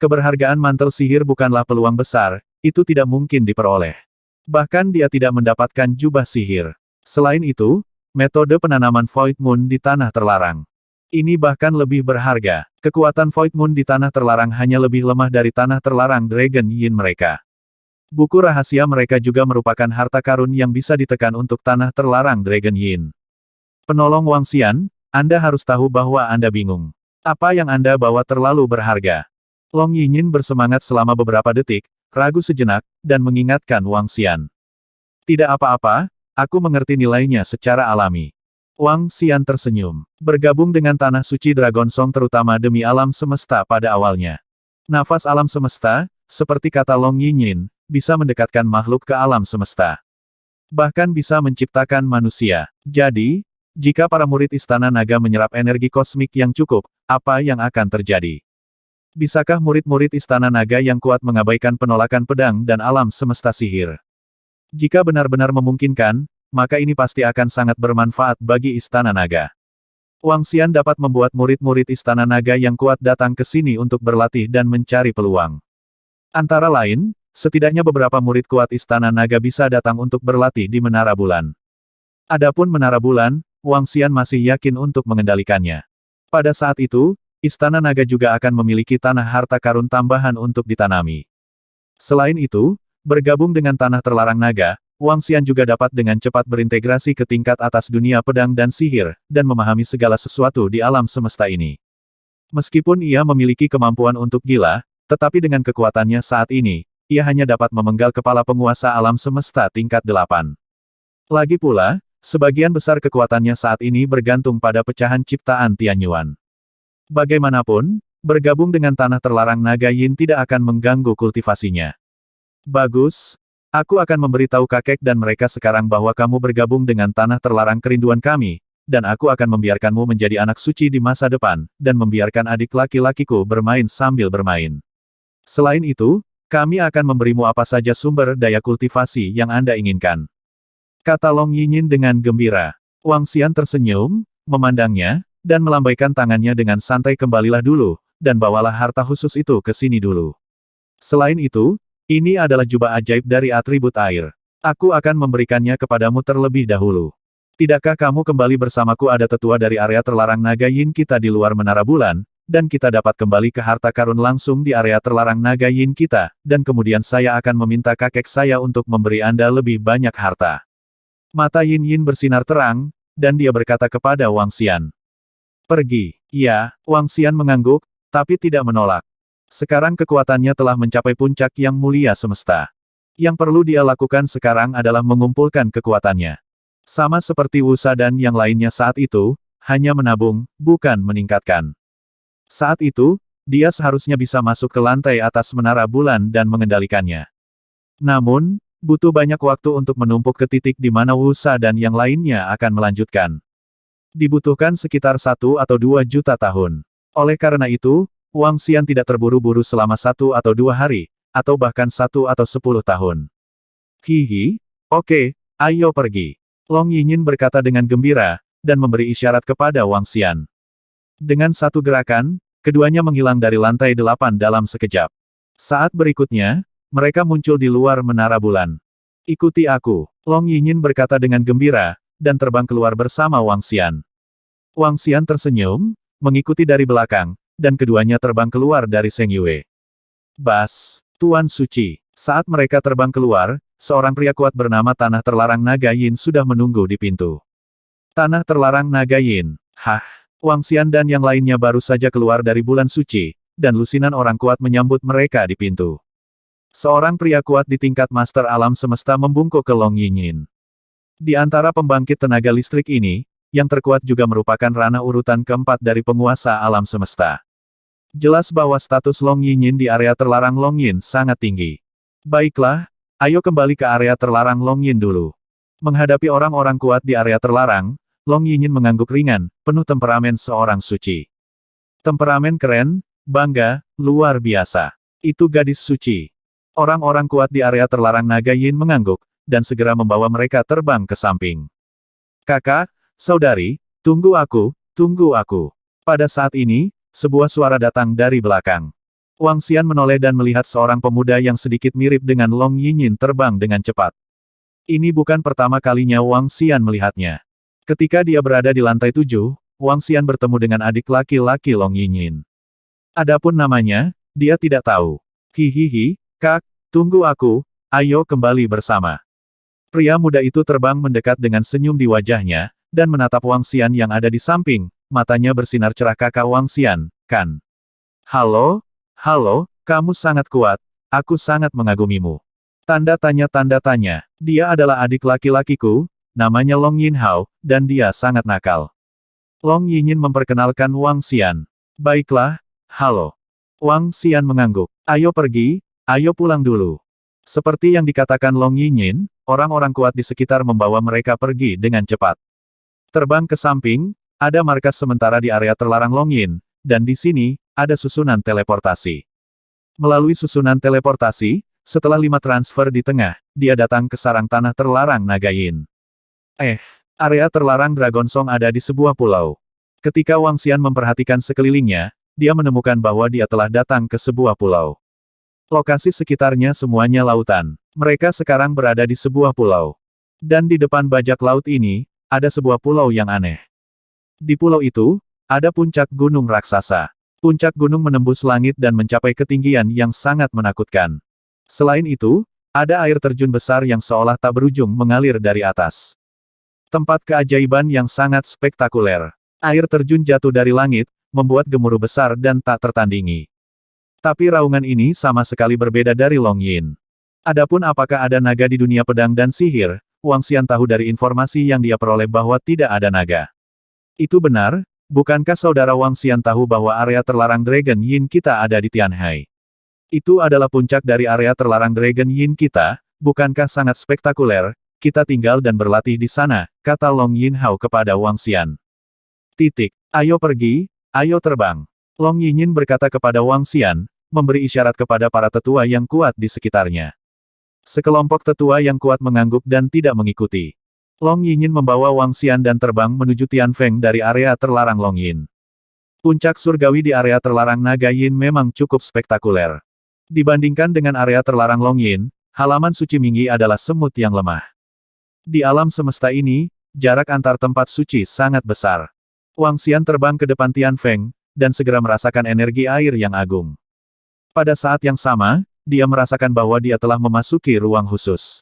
Speaker 1: Keberhargaan mantel sihir bukanlah peluang besar, itu tidak mungkin diperoleh. Bahkan dia tidak mendapatkan jubah sihir. Selain itu, metode penanaman Void Moon di tanah terlarang. Ini bahkan lebih berharga. Kekuatan Void Moon di tanah terlarang hanya lebih lemah dari tanah terlarang Dragon Yin mereka. Buku rahasia mereka juga merupakan harta karun yang bisa ditekan untuk tanah terlarang Dragon Yin. Penolong Wang Xian, Anda harus tahu bahwa Anda bingung. Apa yang Anda bawa terlalu berharga. Long Yinyin bersemangat selama beberapa detik, ragu sejenak, dan mengingatkan Wang Xian. Tidak apa-apa, aku mengerti nilainya secara alami. Wang Xian tersenyum. Bergabung dengan tanah suci Dragon Song terutama demi alam semesta pada awalnya. Nafas alam semesta, seperti kata Long Yinyin, bisa mendekatkan makhluk ke alam semesta. Bahkan bisa menciptakan manusia. Jadi, jika para murid Istana Naga menyerap energi kosmik yang cukup, apa yang akan terjadi? Bisakah murid-murid Istana Naga yang kuat mengabaikan penolakan pedang dan alam semesta sihir? Jika benar-benar memungkinkan, maka ini pasti akan sangat bermanfaat bagi Istana Naga. Wang Xian dapat membuat murid-murid Istana Naga yang kuat datang ke sini untuk berlatih dan mencari peluang. Antara lain, setidaknya beberapa murid kuat Istana Naga bisa datang untuk berlatih di Menara Bulan. Adapun Menara Bulan, Wang Xian masih yakin untuk mengendalikannya. Pada saat itu, Istana Naga juga akan memiliki tanah harta karun tambahan untuk ditanami. Selain itu, bergabung dengan tanah terlarang naga, Wang Xian juga dapat dengan cepat berintegrasi ke tingkat atas dunia pedang dan sihir, dan memahami segala sesuatu di alam semesta ini. Meskipun ia memiliki kemampuan untuk gila, tetapi dengan kekuatannya saat ini, ia hanya dapat memenggal kepala penguasa alam semesta tingkat 8. Lagi pula, sebagian besar kekuatannya saat ini bergantung pada pecahan ciptaan Tianyuan. Bagaimanapun, bergabung dengan tanah terlarang naga Yin tidak akan mengganggu kultivasinya. Bagus. Aku akan memberitahu kakek dan mereka sekarang bahwa kamu bergabung dengan tanah terlarang kerinduan kami, dan aku akan membiarkanmu menjadi anak suci di masa depan, dan membiarkan adik laki-lakiku bermain sambil bermain. Selain itu, kami akan memberimu apa saja sumber daya kultivasi yang Anda inginkan. Kata Long Yinyin dengan gembira. Wang Xian tersenyum, memandangnya, dan melambaikan tangannya dengan santai. Kembalilah dulu, dan bawalah harta khusus itu ke sini dulu. Selain itu, ini adalah jubah ajaib dari atribut air. Aku akan memberikannya kepadamu terlebih dahulu. Tidakkah kamu kembali bersamaku? Ada tetua dari area terlarang naga Yin kita di luar menara bulan, dan kita dapat kembali ke harta karun langsung di area terlarang naga Yin kita, dan kemudian saya akan meminta kakek saya untuk memberi Anda lebih banyak harta. Mata Yin Yin bersinar terang, dan dia berkata kepada Wang Xian. Pergi. Ya, Wang Xian mengangguk, tapi tidak menolak. Sekarang kekuatannya telah mencapai puncak yang mulia semesta. Yang perlu dia lakukan sekarang adalah mengumpulkan kekuatannya. Sama seperti Wusa dan yang lainnya saat itu, hanya menabung, bukan meningkatkan. Saat itu, dia seharusnya bisa masuk ke lantai atas menara bulan dan mengendalikannya. Namun, butuh banyak waktu untuk menumpuk ke titik di mana Wusa dan yang lainnya akan melanjutkan. Dibutuhkan sekitar 1 atau 2 juta tahun. Oleh karena itu, Wang Xian tidak terburu-buru selama 1 atau 2 hari, atau bahkan 1 atau 10 tahun. Hihi, oke, ayo pergi. Long Yinyin berkata dengan gembira, dan memberi isyarat kepada Wang Xian. Dengan satu gerakan, keduanya menghilang dari lantai 8 dalam sekejap. Saat berikutnya, mereka muncul di luar menara bulan. Ikuti aku, Long Yinyin berkata dengan gembira, dan terbang keluar bersama Wang Xian. Wang Xian tersenyum, mengikuti dari belakang, dan keduanya terbang keluar dari Seng Yue. Bas, Tuan Suci. Saat mereka terbang keluar, seorang pria kuat bernama Tanah Terlarang Naga Yin sudah menunggu di pintu. Tanah Terlarang Naga Yin. Hah? Wang Xian dan yang lainnya baru saja keluar dari bulan suci, dan lusinan orang kuat menyambut mereka di pintu. Seorang pria kuat di tingkat Master Alam Semesta membungkuk ke Long Yinyin. Di antara pembangkit tenaga listrik ini, yang terkuat juga merupakan ranah urutan keempat dari penguasa alam semesta. Jelas bahwa status Long Yinyin di area terlarang Long Yin sangat tinggi. Baiklah, ayo kembali ke area terlarang Long Yin dulu. Menghadapi orang-orang kuat di area terlarang, Long Yinyin mengangguk ringan, penuh temperamen seorang suci. Temperamen keren, bangga, luar biasa. Itu gadis suci. Orang-orang kuat di area terlarang Naga Yin mengangguk, dan segera membawa mereka terbang ke samping. Kakak, saudari, tunggu aku, tunggu aku. Pada saat ini, sebuah suara datang dari belakang. Wang Xian menoleh dan melihat seorang pemuda yang sedikit mirip dengan Long Yinyin terbang dengan cepat. Ini bukan pertama kalinya Wang Xian melihatnya. Ketika dia berada di lantai 7, Wang Xian bertemu dengan adik laki-laki Long Yinyin. Adapun namanya, dia tidak tahu. Hihihi, Kak, tunggu aku, ayo kembali bersama. Pria muda itu terbang mendekat dengan senyum di wajahnya, dan menatap Wang Xian yang ada di samping, matanya bersinar cerah. Kakak Wang Xian, kan? Halo? Halo, kamu sangat kuat, aku sangat mengagumimu. Tanda tanya, dia adalah adik laki-lakiku, namanya Long Yinhao, dan dia sangat nakal. Long Yinyin memperkenalkan Wang Xian. Baiklah, halo. Wang Xian mengangguk. Ayo pergi, ayo pulang dulu. Seperti yang dikatakan Long Yinyin, orang-orang kuat di sekitar membawa mereka pergi dengan cepat. Terbang ke samping, ada markas sementara di area terlarang Long Yin, dan di sini, ada susunan teleportasi. Melalui susunan teleportasi, setelah 5 transfer di tengah, dia datang ke sarang tanah terlarang Naga Yin. Area terlarang Dragon Song ada di sebuah pulau. Ketika Wang Xian memperhatikan sekelilingnya, dia menemukan bahwa dia telah datang ke sebuah pulau. Lokasi sekitarnya semuanya lautan. Mereka sekarang berada di sebuah pulau. Dan di depan bajak laut ini, ada sebuah pulau yang aneh. Di pulau itu, ada puncak gunung raksasa. Puncak gunung menembus langit dan mencapai ketinggian yang sangat menakutkan. Selain itu, ada air terjun besar yang seolah tak berujung mengalir dari atas. Tempat keajaiban yang sangat spektakuler. Air terjun jatuh dari langit, membuat gemuruh besar dan tak tertandingi. Tapi raungan ini sama sekali berbeda dari Long Yin. Adapun apakah ada naga di dunia pedang dan sihir, Wang Xian tahu dari informasi yang dia peroleh bahwa tidak ada naga. Itu benar, bukankah saudara Wang Xian tahu bahwa area terlarang Dragon Yin kita ada di Tianhai? Itu adalah puncak dari area terlarang Dragon Yin kita, bukankah sangat spektakuler? Kita tinggal dan berlatih di sana, kata Long Yinhao kepada Wang Xian. Ayo pergi, ayo terbang. Long Yinyin berkata kepada Wang Xian, memberi isyarat kepada para tetua yang kuat di sekitarnya. Sekelompok tetua yang kuat mengangguk dan tidak mengikuti. Long Yinyin membawa Wang Xian dan terbang menuju Tianfeng dari area terlarang Long Yin. Puncak surgawi di area terlarang Naga Yin memang cukup spektakuler. Dibandingkan dengan area terlarang Long Yin, halaman suci Mingyi adalah semut yang lemah. Di alam semesta ini, jarak antar tempat suci sangat besar. Wang Xian terbang ke depan Tianfeng, dan segera merasakan energi air yang agung. Pada saat yang sama, dia merasakan bahwa dia telah memasuki ruang khusus.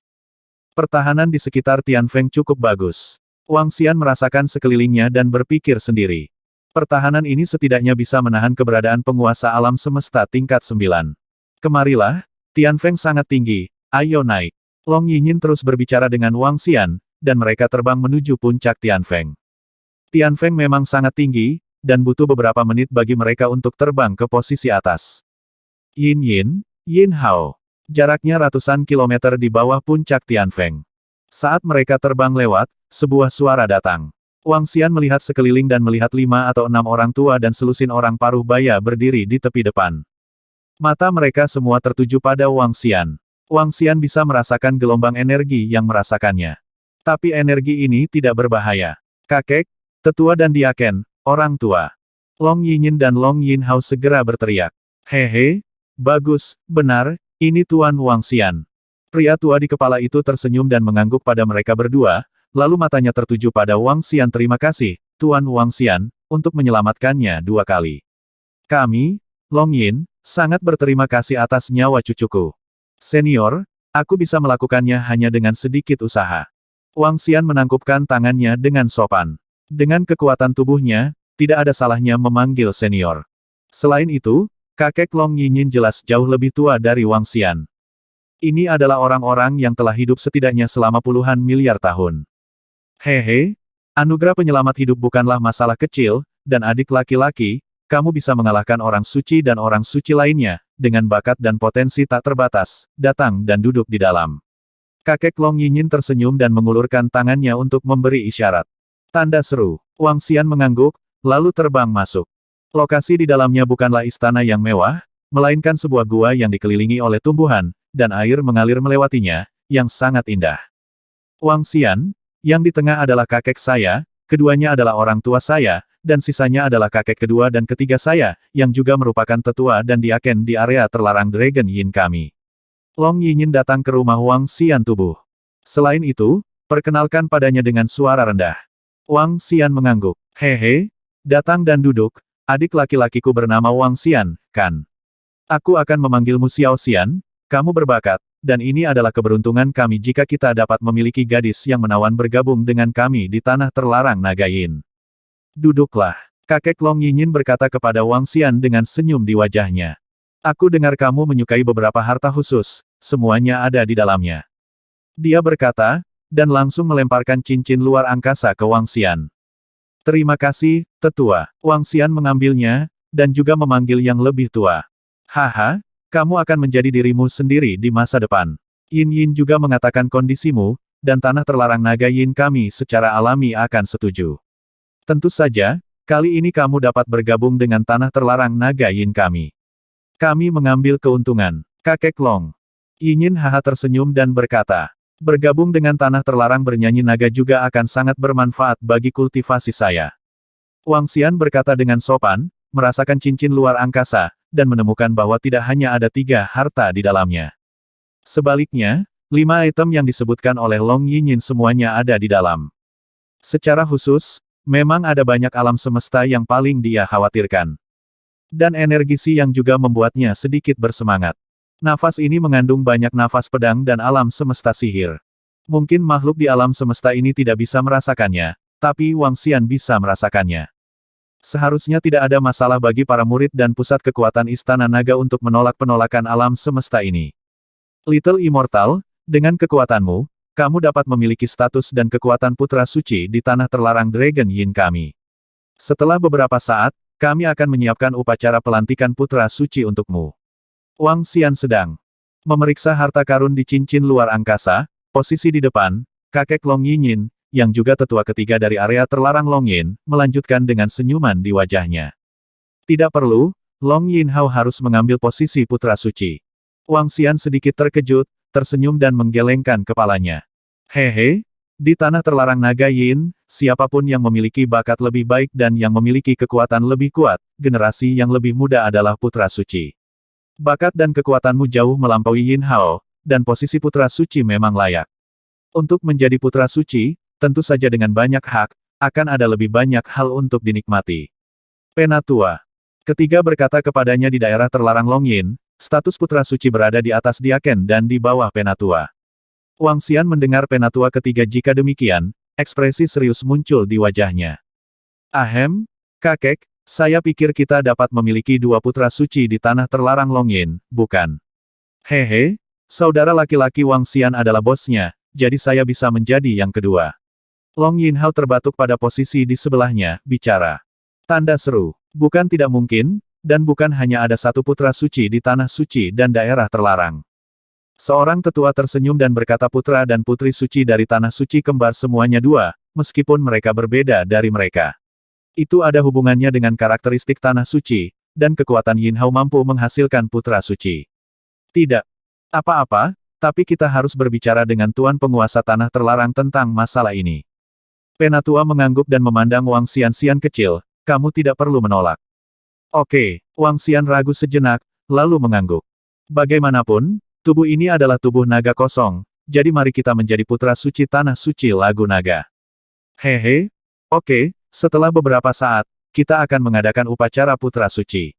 Speaker 1: Pertahanan di sekitar Tianfeng cukup bagus. Wang Xian merasakan sekelilingnya dan berpikir sendiri. Pertahanan ini setidaknya bisa menahan keberadaan penguasa alam semesta tingkat 9. Kemarilah, Tianfeng sangat tinggi, ayo naik. Long Yinyin terus berbicara dengan Wang Xian, dan mereka terbang menuju puncak Tianfeng. Tianfeng memang sangat tinggi, dan butuh beberapa menit bagi mereka untuk terbang ke posisi atas. Yinhao. Jaraknya ratusan kilometer di bawah puncak Tianfeng. Saat mereka terbang lewat, sebuah suara datang. Wang Xian melihat sekeliling dan melihat 5 atau 6 orang tua dan selusin orang paruh baya berdiri di tepi depan. Mata mereka semua tertuju pada Wang Xian. Wang Xian bisa merasakan gelombang energi yang merasakannya. Tapi energi ini tidak berbahaya. Kakek, tetua dan diaken, orang tua. Long Yinyin dan Long Yinhao segera berteriak. Hehe, bagus, benar, ini Tuan Wang Xian. Pria tua di kepala itu tersenyum dan mengangguk pada mereka berdua, lalu matanya tertuju pada Wang Xian. Terima kasih, Tuan Wang Xian, untuk menyelamatkannya 2 kali. Kami, Long Yin, sangat berterima kasih atas nyawa cucuku. Senior, aku bisa melakukannya hanya dengan sedikit usaha. Wang Xian menangkupkan tangannya dengan sopan. Dengan kekuatan tubuhnya, tidak ada salahnya memanggil senior. Selain itu, kakek Long Yinyin jelas jauh lebih tua dari Wang Xian. Ini adalah orang-orang yang telah hidup setidaknya selama puluhan miliar tahun. Hehe, anugerah penyelamat hidup bukanlah masalah kecil, dan adik laki-laki, kamu bisa mengalahkan orang suci dan orang suci lainnya, dengan bakat dan potensi tak terbatas, datang dan duduk di dalam. Kakek Long Yinyin tersenyum dan mengulurkan tangannya untuk memberi isyarat. Tanda seru. Wang Xian mengangguk, lalu terbang masuk. Lokasi di dalamnya bukanlah istana yang mewah, melainkan sebuah gua yang dikelilingi oleh tumbuhan, dan air mengalir melewatinya, yang sangat indah. Wang Xian, yang di tengah adalah kakek saya, keduanya adalah orang tua saya, dan sisanya adalah kakek kedua dan ketiga saya, yang juga merupakan tetua dan diaken di area terlarang Dragon Yin kami. Long Yinyin datang ke rumah Wang Xian tubuh. Selain itu, perkenalkan padanya dengan suara rendah. Wang Xian mengangguk. Hehe, datang dan duduk, adik laki-lakiku bernama Wang Xian, kan? Aku akan memanggilmu Xiao Xian, kamu berbakat, dan ini adalah keberuntungan kami jika kita dapat memiliki gadis yang menawan bergabung dengan kami di tanah terlarang Naga Yin. Duduklah. Kakek Long Yinyin berkata kepada Wang Xian dengan senyum di wajahnya. Aku dengar kamu menyukai beberapa harta khusus, semuanya ada di dalamnya. Dia berkata, dan langsung melemparkan cincin luar angkasa ke Wang Xian. Terima kasih, tetua. Wang Xian mengambilnya, dan juga memanggil yang lebih tua. Haha, kamu akan menjadi dirimu sendiri di masa depan. Yin juga mengatakan kondisimu, dan tanah terlarang Naga Yin kami secara alami akan setuju. Tentu saja, kali ini kamu dapat bergabung dengan tanah terlarang Naga Yin kami. Kami mengambil keuntungan. Kakek Long Yinyin haha tersenyum dan berkata, bergabung dengan tanah terlarang bernyanyi naga juga akan sangat bermanfaat bagi kultivasi saya. Wang Xian berkata dengan sopan, merasakan cincin luar angkasa, dan menemukan bahwa tidak hanya ada 3 harta di dalamnya. Sebaliknya, 5 item yang disebutkan oleh Long Yinyin semuanya ada di dalam. Secara khusus, memang ada banyak alam semesta yang paling dia khawatirkan. Dan energi Si yang juga membuatnya sedikit bersemangat. Nafas ini mengandung banyak nafas pedang dan alam semesta sihir. Mungkin makhluk di alam semesta ini tidak bisa merasakannya, tapi Wang Xian bisa merasakannya. Seharusnya tidak ada masalah bagi para murid dan pusat kekuatan Istana Naga untuk menolak penolakan alam semesta ini. Little Immortal, dengan kekuatanmu, kamu dapat memiliki status dan kekuatan putra suci di tanah terlarang Dragon Yin kami. Setelah beberapa saat, kami akan menyiapkan upacara pelantikan putra suci untukmu. Wang Xian sedang memeriksa harta karun di cincin luar angkasa, posisi di depan, kakek Long Yinyin, yang juga tetua ketiga dari area terlarang Long Yin, melanjutkan dengan senyuman di wajahnya. Tidak perlu, Long Yinhao harus mengambil posisi putra suci. Wang Xian sedikit terkejut, tersenyum dan menggelengkan kepalanya. Hehe, di tanah terlarang naga Yin, siapapun yang memiliki bakat lebih baik dan yang memiliki kekuatan lebih kuat, generasi yang lebih muda adalah putra suci. Bakat dan kekuatanmu jauh melampaui Yin Hao, dan posisi putra suci memang layak. Untuk menjadi putra suci, tentu saja dengan banyak hak, akan ada lebih banyak hal untuk dinikmati. Penatua ketiga berkata kepadanya di daerah terlarang Long Yin, status putra suci berada di atas Diaken dan di bawah Penatua. Wang Xian mendengar Penatua ketiga jika demikian, ekspresi serius muncul di wajahnya. Ahem, kakek, saya pikir kita dapat memiliki dua putra suci di tanah terlarang Long Yin, bukan? Hehe, saudara laki-laki Wang Xian adalah bosnya, jadi saya bisa menjadi yang kedua. Long Yinhao terbatuk pada posisi di sebelahnya, bicara. Tanda seru, bukan tidak mungkin, dan bukan hanya ada satu putra suci di tanah suci dan daerah terlarang. Seorang tetua tersenyum dan berkata putra dan putri suci dari tanah suci kembar semuanya dua, meskipun mereka berbeda dari mereka. Itu ada hubungannya dengan karakteristik tanah suci, dan kekuatan Yinhao mampu menghasilkan putra suci. Tidak apa-apa, tapi kita harus berbicara dengan tuan penguasa tanah terlarang tentang masalah ini. Penatua mengangguk dan memandang Wang Xian kecil, kamu tidak perlu menolak. Oke, Wang Xian ragu sejenak, lalu mengangguk. Bagaimanapun, tubuh ini adalah tubuh naga kosong, jadi mari kita menjadi putra suci tanah suci lagu naga. Hehe, oke, setelah beberapa saat, kita akan mengadakan upacara putra suci.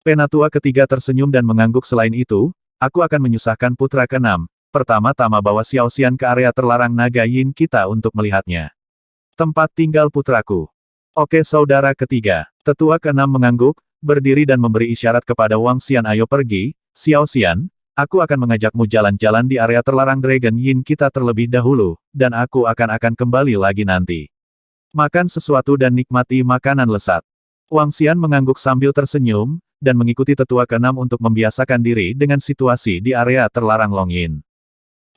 Speaker 1: Penatua ketiga tersenyum dan mengangguk selain itu, aku akan menyusahkan putra keenam, pertama-tama bawa Xiao Xian ke area terlarang naga Yin kita untuk melihatnya. Tempat tinggal putraku. Oke saudara ketiga, tetua keenam mengangguk, berdiri dan memberi isyarat kepada Wang Xian ayo pergi, Xiao Xian. Aku akan mengajakmu jalan-jalan di area terlarang Dragon Yin kita terlebih dahulu, dan aku akan kembali lagi nanti. Makan sesuatu dan nikmati makanan lesat. Wang Xian mengangguk sambil tersenyum, dan mengikuti tetua keenam untuk membiasakan diri dengan situasi di area terlarang Long Yin.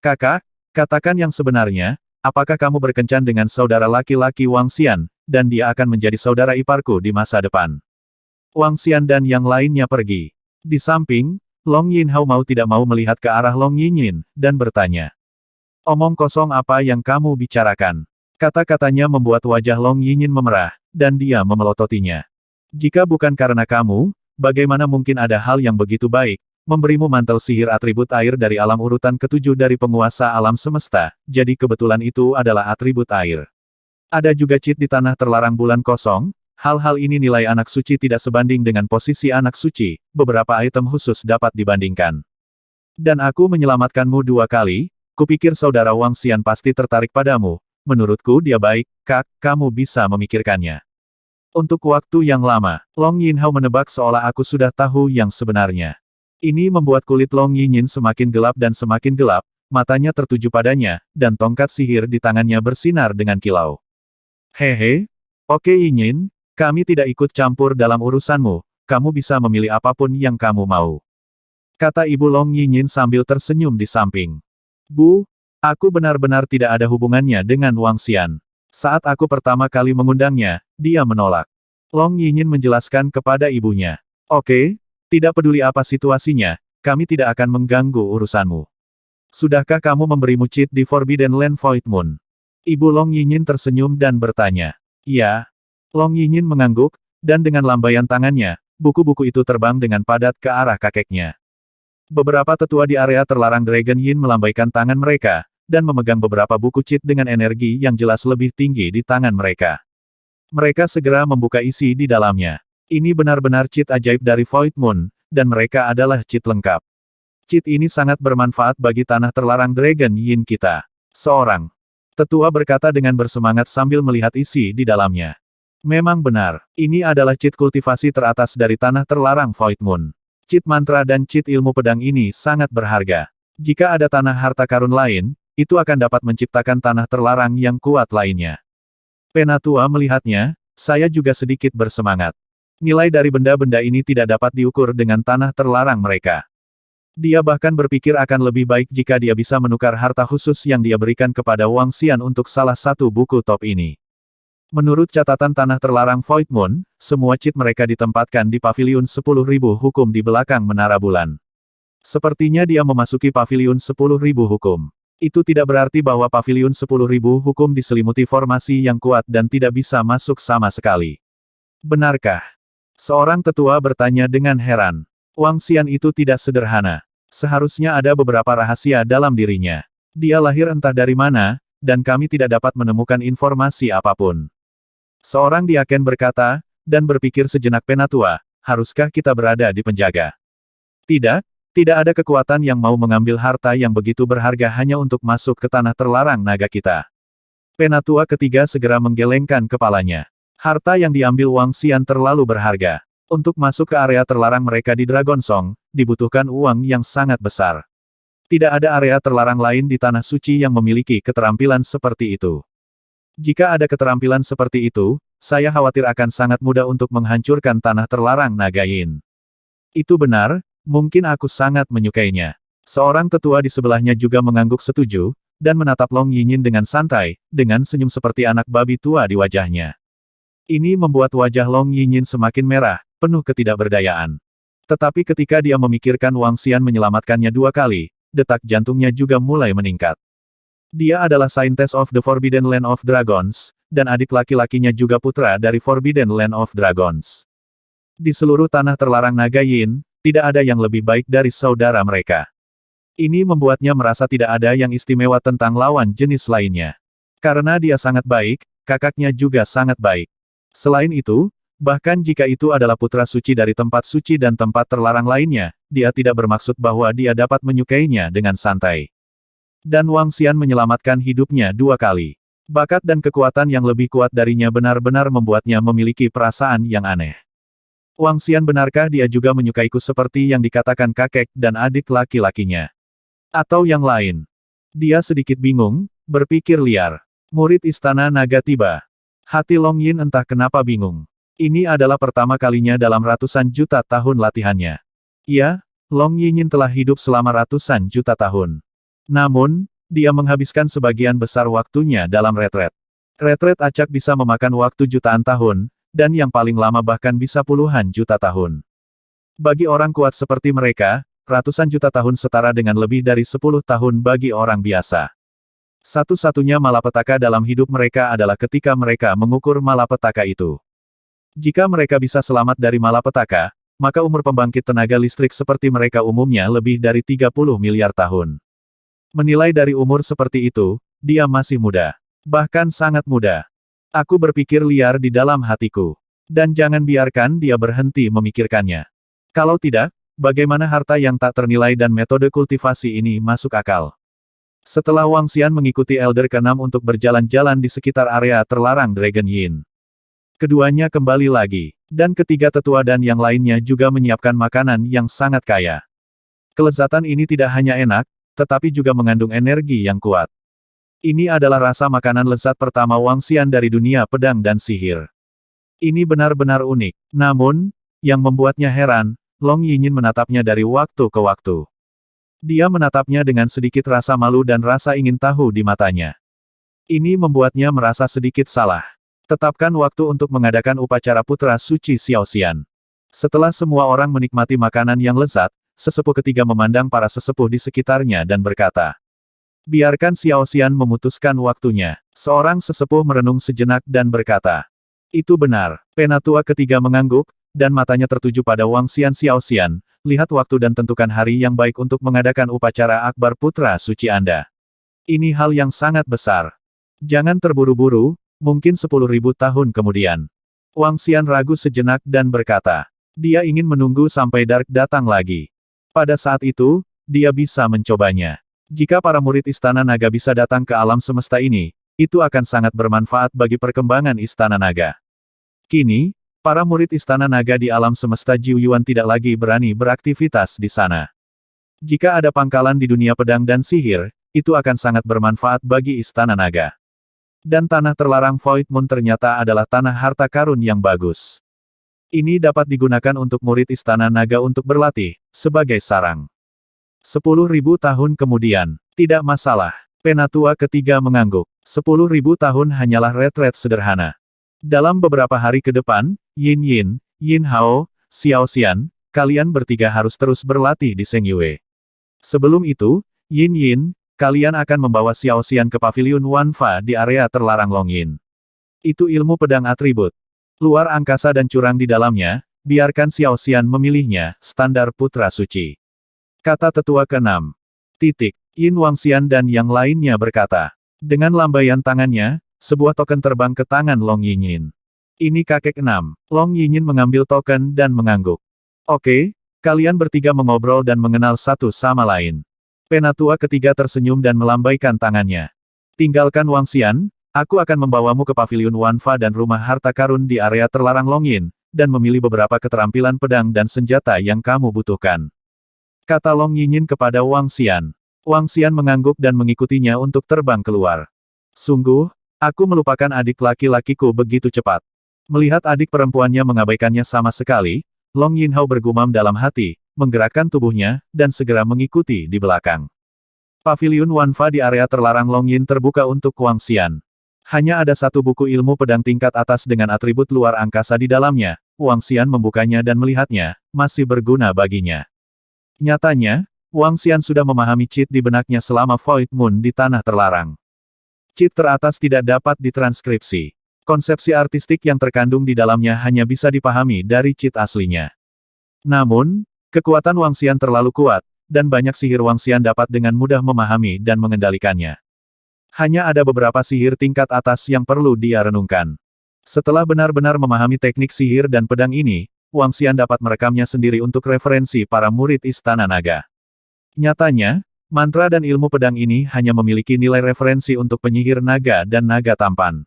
Speaker 1: Kakak, katakan yang sebenarnya, apakah kamu berkencan dengan saudara laki-laki Wang Xian, dan dia akan menjadi saudara iparku di masa depan? Wang Xian dan yang lainnya pergi. Di samping, Long Yinhao mau tidak mau melihat ke arah Long Yinyin, dan bertanya. Omong kosong apa yang kamu bicarakan? Kata-katanya membuat wajah Long Yinyin memerah, dan dia memelototinya. Jika bukan karena kamu, bagaimana mungkin ada hal yang begitu baik, memberimu mantel sihir atribut air dari alam urutan ketujuh dari penguasa alam semesta, jadi kebetulan itu adalah atribut air. Ada juga cheat di tanah terlarang bulan kosong. Hal-hal ini nilai anak suci tidak sebanding dengan posisi anak suci, beberapa item khusus dapat dibandingkan. Dan aku menyelamatkanmu 2 kali, kupikir saudara Wang Xian pasti tertarik padamu, menurutku dia baik, kak, kamu bisa memikirkannya. Untuk waktu yang lama, Long Yinhao menebak seolah aku sudah tahu yang sebenarnya. Ini membuat kulit Long Yinyin semakin gelap dan semakin gelap, matanya tertuju padanya, dan tongkat sihir di tangannya bersinar dengan kilau. Hehe, oke Yinyin. Kami tidak ikut campur dalam urusanmu, kamu bisa memilih apapun yang kamu mau. Kata Ibu Long Yinyin sambil tersenyum di samping. Bu, aku benar-benar tidak ada hubungannya dengan Wang Xian. Saat aku pertama kali mengundangnya, dia menolak. Long Yinyin menjelaskan kepada ibunya. Oke, tidak peduli apa situasinya, kami tidak akan mengganggu urusanmu. Sudahkah kamu memberimu cheat di Forbidden Land Void Moon? Ibu Long Yinyin tersenyum dan bertanya. Ya. Long Yinyin mengangguk, dan dengan lambaian tangannya, buku-buku itu terbang dengan padat ke arah kakeknya. Beberapa tetua di area terlarang Dragon Yin melambaikan tangan mereka, dan memegang beberapa buku cheat dengan energi yang jelas lebih tinggi di tangan mereka. Mereka segera membuka isi di dalamnya. Ini benar-benar cheat ajaib dari Void Moon, dan mereka adalah cheat lengkap. Cheat ini sangat bermanfaat bagi tanah terlarang Dragon Yin kita. Seorang tetua berkata dengan bersemangat sambil melihat isi di dalamnya. Memang benar, ini adalah cheat kultivasi teratas dari tanah terlarang Void Moon. Cheat mantra dan cheat ilmu pedang ini sangat berharga. Jika ada tanah harta karun lain, itu akan dapat menciptakan tanah terlarang yang kuat lainnya. Penatua melihatnya, saya juga sedikit bersemangat. Nilai dari benda-benda ini tidak dapat diukur dengan tanah terlarang mereka. Dia bahkan berpikir akan lebih baik jika dia bisa menukar harta khusus yang dia berikan kepada Wang Xian untuk salah satu buku top ini. Menurut catatan tanah terlarang Void Moon, semua cheat mereka ditempatkan di pavilion 10.000 hukum di belakang menara bulan. Sepertinya dia memasuki pavilion 10.000 hukum. Itu tidak berarti bahwa pavilion 10.000 hukum diselimuti formasi yang kuat dan tidak bisa masuk sama sekali. Benarkah? Seorang tetua bertanya dengan heran. Wang Xian itu tidak sederhana. Seharusnya ada beberapa rahasia dalam dirinya. Dia lahir entah dari mana, dan kami tidak dapat menemukan informasi apapun. Seorang diaken berkata, dan berpikir sejenak penatua, haruskah kita berada di penjaga? Tidak. Tidak ada kekuatan yang mau mengambil harta yang begitu berharga hanya untuk masuk ke tanah terlarang naga kita. Penatua ketiga segera menggelengkan kepalanya. Harta yang diambil Wang Xian terlalu berharga. Untuk masuk ke area terlarang mereka di Dragon Song, dibutuhkan uang yang sangat besar. Tidak ada area terlarang lain di Tanah Suci yang memiliki keterampilan seperti itu. Jika ada keterampilan seperti itu, saya khawatir akan sangat mudah untuk menghancurkan tanah terlarang naga Yin. Itu benar. Mungkin aku sangat menyukainya. Seorang tetua di sebelahnya juga mengangguk setuju, dan menatap Long Yinyin dengan santai, dengan senyum seperti anak babi tua di wajahnya. Ini membuat wajah Long Yinyin semakin merah, penuh ketidakberdayaan. Tetapi ketika dia memikirkan Wang Xian menyelamatkannya 2 kali, detak jantungnya juga mulai meningkat. Dia adalah Saintess of the Forbidden Land of Dragons, dan adik laki-lakinya juga putra dari Forbidden Land of Dragons. Di seluruh tanah terlarang naga Yin, tidak ada yang lebih baik dari saudara mereka. Ini membuatnya merasa tidak ada yang istimewa tentang lawan jenis lainnya. Karena dia sangat baik, kakaknya juga sangat baik. Selain itu, bahkan jika itu adalah putra suci dari tempat suci dan tempat terlarang lainnya, dia tidak bermaksud bahwa dia dapat menyukainya dengan santai. Dan Wang Xian menyelamatkan hidupnya 2 kali. Bakat dan kekuatan yang lebih kuat darinya benar-benar membuatnya memiliki perasaan yang aneh. Wang Xian benarkah dia juga menyukaiku seperti yang dikatakan kakek dan adik laki-lakinya? Atau yang lain? Dia sedikit bingung, berpikir liar. Murid Istana Naga tiba. Hati Long Yin entah kenapa bingung. Ini adalah pertama kalinya dalam ratusan juta tahun latihannya. Ya, Long Yinyin telah hidup selama ratusan juta tahun. Namun, dia menghabiskan sebagian besar waktunya dalam retret. Retret acak bisa memakan waktu jutaan tahun, dan yang paling lama bahkan bisa puluhan juta tahun. Bagi orang kuat seperti mereka, ratusan juta tahun setara dengan lebih dari 10 tahun bagi orang biasa. Satu-satunya malapetaka dalam hidup mereka adalah ketika mereka mengukur malapetaka itu. Jika mereka bisa selamat dari malapetaka, maka umur pembangkit tenaga listrik seperti mereka umumnya lebih dari 30 miliar tahun. Menilai dari umur seperti itu, dia masih muda. Bahkan sangat muda. Aku berpikir liar di dalam hatiku. Dan jangan biarkan dia berhenti memikirkannya. Kalau tidak, bagaimana harta yang tak ternilai dan metode kultivasi ini masuk akal? Setelah Wang Xian mengikuti Elder ke-6 untuk berjalan-jalan di sekitar area terlarang Dragon Yin. Keduanya kembali lagi, dan ketiga tetua dan yang lainnya juga menyiapkan makanan yang sangat kaya. Kelezatan ini tidak hanya enak, tetapi juga mengandung energi yang kuat. Ini adalah rasa makanan lezat pertama Wang Xian dari dunia pedang dan sihir. Ini benar-benar unik. Namun, yang membuatnya heran, Long Yinyin menatapnya dari waktu ke waktu. Dia menatapnya dengan sedikit rasa malu dan rasa ingin tahu di matanya. Ini membuatnya merasa sedikit salah. Tetapkan waktu untuk mengadakan upacara putra suci Xiao Xian. Setelah semua orang menikmati makanan yang lezat, sesepuh ketiga memandang para sesepuh di sekitarnya dan berkata, "Biarkan Xiao Xian memutuskan waktunya." Seorang sesepuh merenung sejenak dan berkata, "Itu benar." Penatua ketiga mengangguk, dan matanya tertuju pada Wang Xian. "Xiao Xian, lihat waktu dan tentukan hari yang baik untuk mengadakan upacara akbar putra suci Anda. Ini hal yang sangat besar. Jangan terburu-buru, mungkin 10.000 tahun kemudian." Wang Xian ragu sejenak dan berkata, dia ingin menunggu sampai Dark datang lagi. Pada saat itu, dia bisa mencobanya. Jika para murid Istana Naga bisa datang ke alam semesta ini, itu akan sangat bermanfaat bagi perkembangan Istana Naga. Kini, para murid Istana Naga di alam semesta Jiuyuan tidak lagi berani beraktivitas di sana. Jika ada pangkalan di dunia pedang dan sihir, itu akan sangat bermanfaat bagi Istana Naga. Dan tanah terlarang Void Moon ternyata adalah tanah harta karun yang bagus. Ini dapat digunakan untuk murid Istana Naga untuk berlatih, sebagai sarang. 10.000 tahun kemudian, tidak masalah. Penatua ketiga mengangguk. 10.000 tahun hanyalah retret sederhana. Dalam beberapa hari ke depan, Yin Yin, Yin Hao, Xiao Xian, kalian bertiga harus terus berlatih di Seng Yue. Sebelum itu, Yin Yin, kalian akan membawa Xiao Xian ke Paviliun Wanfa di area terlarang Longyin. Itu ilmu pedang atribut. Luar angkasa dan curang di dalamnya, biarkan Xiao Xian memilihnya, standar putra suci. Kata tetua ke-6. Yin Wangxian dan yang lainnya berkata. Dengan lambaian tangannya, sebuah token terbang ke tangan Long Yinyin. Ini kakek 6. Long Yinyin mengambil token dan mengangguk. Oke, kalian bertiga mengobrol dan mengenal satu sama lain. Penatua ketiga tersenyum dan melambaikan tangannya. Tinggalkan Wangxian, aku akan membawamu ke Paviliun Wanfa dan rumah harta karun di area terlarang Longyin, dan memilih beberapa keterampilan pedang dan senjata yang kamu butuhkan. Kata Long Yinyin kepada Wangxian. Wangxian mengangguk dan mengikutinya untuk terbang keluar. Sungguh, aku melupakan adik laki-lakiku begitu cepat. Melihat adik perempuannya mengabaikannya sama sekali, Long Yinhao bergumam dalam hati, menggerakkan tubuhnya, dan segera mengikuti di belakang. Paviliun Wanfa di area terlarang Longyin terbuka untuk Wangxian. Hanya ada satu buku ilmu pedang tingkat atas dengan atribut luar angkasa di dalamnya. Wangxian membukanya dan melihatnya, masih berguna baginya. Nyatanya, Wangxian sudah memahami cheat di benaknya selama Void Moon di tanah terlarang. Cheat teratas tidak dapat ditranskripsi. Konsepsi artistik yang terkandung di dalamnya hanya bisa dipahami dari cheat aslinya. Namun, kekuatan Wangxian terlalu kuat, dan banyak sihir Wangxian dapat dengan mudah memahami dan mengendalikannya. Hanya ada beberapa sihir tingkat atas yang perlu dia renungkan. Setelah benar-benar memahami teknik sihir dan pedang ini, Wangxian dapat merekamnya sendiri untuk referensi para murid Istana Naga. Nyatanya, mantra dan ilmu pedang ini hanya memiliki nilai referensi untuk penyihir naga dan naga tampan.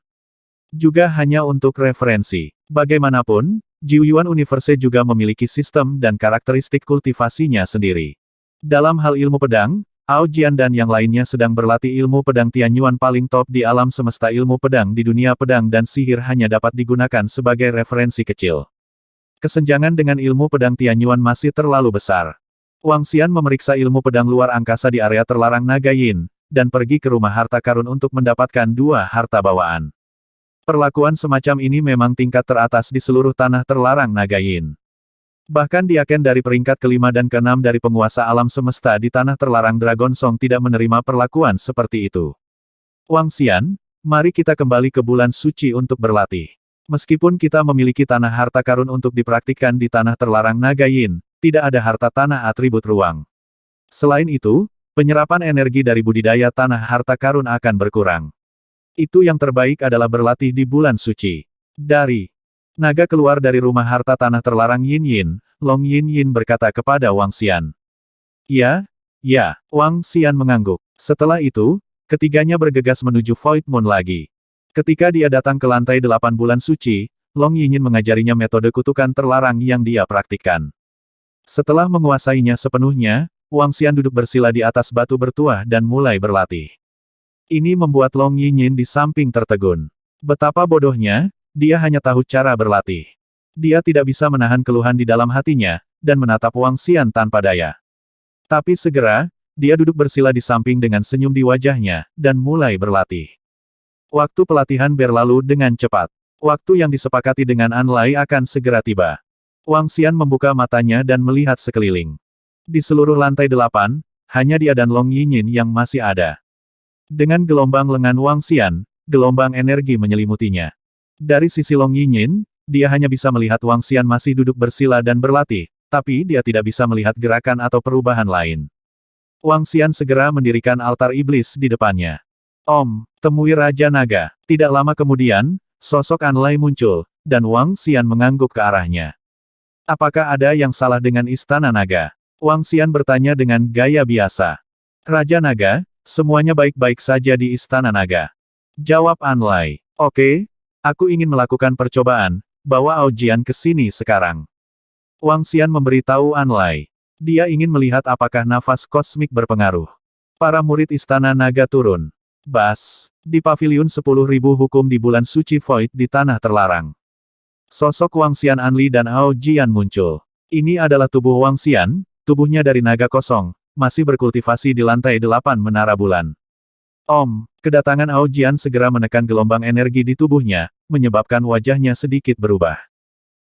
Speaker 1: Juga hanya untuk referensi. Bagaimanapun, Jiuyuan Universe juga memiliki sistem dan karakteristik kultivasinya sendiri. Dalam hal ilmu pedang, Ao Jian dan yang lainnya sedang berlatih ilmu pedang Tianyuan paling top di alam semesta. Ilmu pedang di dunia pedang dan sihir hanya dapat digunakan sebagai referensi kecil. Kesenjangan dengan ilmu pedang Tianyuan masih terlalu besar. Wangxian memeriksa ilmu pedang luar angkasa di area terlarang Naga Yin, dan pergi ke rumah harta karun untuk mendapatkan 2 harta bawaan. Perlakuan semacam ini memang tingkat teratas di seluruh tanah terlarang Naga Yin. Bahkan Diaken dari peringkat ke-5 dan ke-6 dari penguasa alam semesta di tanah terlarang Dragon Song tidak menerima perlakuan seperti itu. Wangxian, mari kita kembali ke bulan suci untuk berlatih. Meskipun kita memiliki tanah harta karun untuk dipraktikkan di tanah terlarang Naga Yin, tidak ada harta tanah atribut ruang. Selain itu, penyerapan energi dari budidaya tanah harta karun akan berkurang. Itu yang terbaik adalah berlatih di bulan suci. Dari naga keluar dari rumah harta tanah terlarang Yin Yin, Long Yin Yin berkata kepada Wangxian. Ya, Wangxian mengangguk. Setelah itu, ketiganya bergegas menuju Void Moon lagi. Ketika dia datang ke lantai 8 bulan suci, Long Yin Yin mengajarinya metode kutukan terlarang yang dia praktikkan. Setelah menguasainya sepenuhnya, Wangxian duduk bersila di atas batu bertuah dan mulai berlatih. Ini membuat Long Yin Yin di samping tertegun. Betapa bodohnya, dia hanya tahu cara berlatih. Dia tidak bisa menahan keluhan di dalam hatinya, dan menatap Wangxian tanpa daya. Tapi segera, dia duduk bersila di samping dengan senyum di wajahnya, dan mulai berlatih. Waktu pelatihan berlalu dengan cepat. Waktu yang disepakati dengan An Lai akan segera tiba. Wangxian membuka matanya dan melihat sekeliling. Di seluruh lantai 8, hanya dia dan Long Yin Yin yang masih ada. Dengan gelombang lengan Wangxian, gelombang energi menyelimutinya. Dari sisi Long Yin Yin, dia hanya bisa melihat Wangxian masih duduk bersila dan berlatih, tapi dia tidak bisa melihat gerakan atau perubahan lain. Wangxian segera mendirikan altar iblis di depannya. Temui Raja Naga. Tidak lama kemudian, sosok An Lai muncul, dan Wangxian mengangguk ke arahnya. Apakah ada yang salah dengan Istana Naga? Wangxian bertanya dengan gaya biasa. Raja Naga, semuanya baik-baik saja di Istana Naga. Jawab An Lai. Oke, aku ingin melakukan percobaan, bawa Ao Jian ke sini sekarang. Wangxian memberitahu An Lai. Dia ingin melihat apakah nafas kosmik berpengaruh. Para murid Istana Naga turun. Bas, di paviliun 10.000 hukum di bulan suci Void di tanah terlarang. Sosok Wang Xian Anli dan Ao Jian muncul. Ini adalah tubuh Wang Xian, tubuhnya dari naga kosong, masih berkultivasi di lantai 8 menara bulan. Kedatangan Ao Jian segera menekan gelombang energi di tubuhnya, menyebabkan wajahnya sedikit berubah.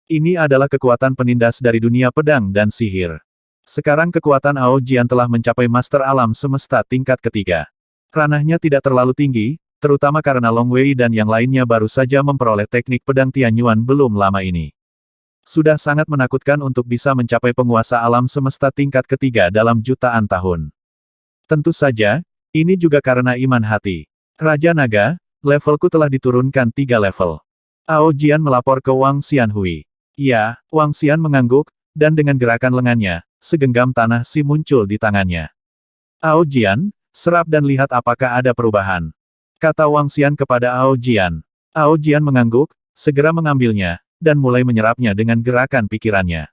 Speaker 1: Ini adalah kekuatan penindas dari dunia pedang dan sihir. Sekarang kekuatan Ao Jian telah mencapai Master Alam Semesta tingkat ketiga. Ranahnya tidak terlalu tinggi, terutama karena Long Wei dan yang lainnya baru saja memperoleh teknik pedang Tianyuan belum lama ini. Sudah sangat menakutkan untuk bisa mencapai penguasa alam semesta tingkat ketiga dalam jutaan tahun. Tentu saja, ini juga karena iman hati. Raja Naga, levelku telah diturunkan 3 level. Ao Jian melapor ke Wang Xianhui. Ya, Wang Xian mengangguk, dan dengan gerakan lengannya, segenggam tanah si muncul di tangannya. Ao Jian, serap dan lihat apakah ada perubahan. Kata Wang Xian kepada Ao Jian. Ao Jian mengangguk, segera mengambilnya, dan mulai menyerapnya dengan gerakan pikirannya.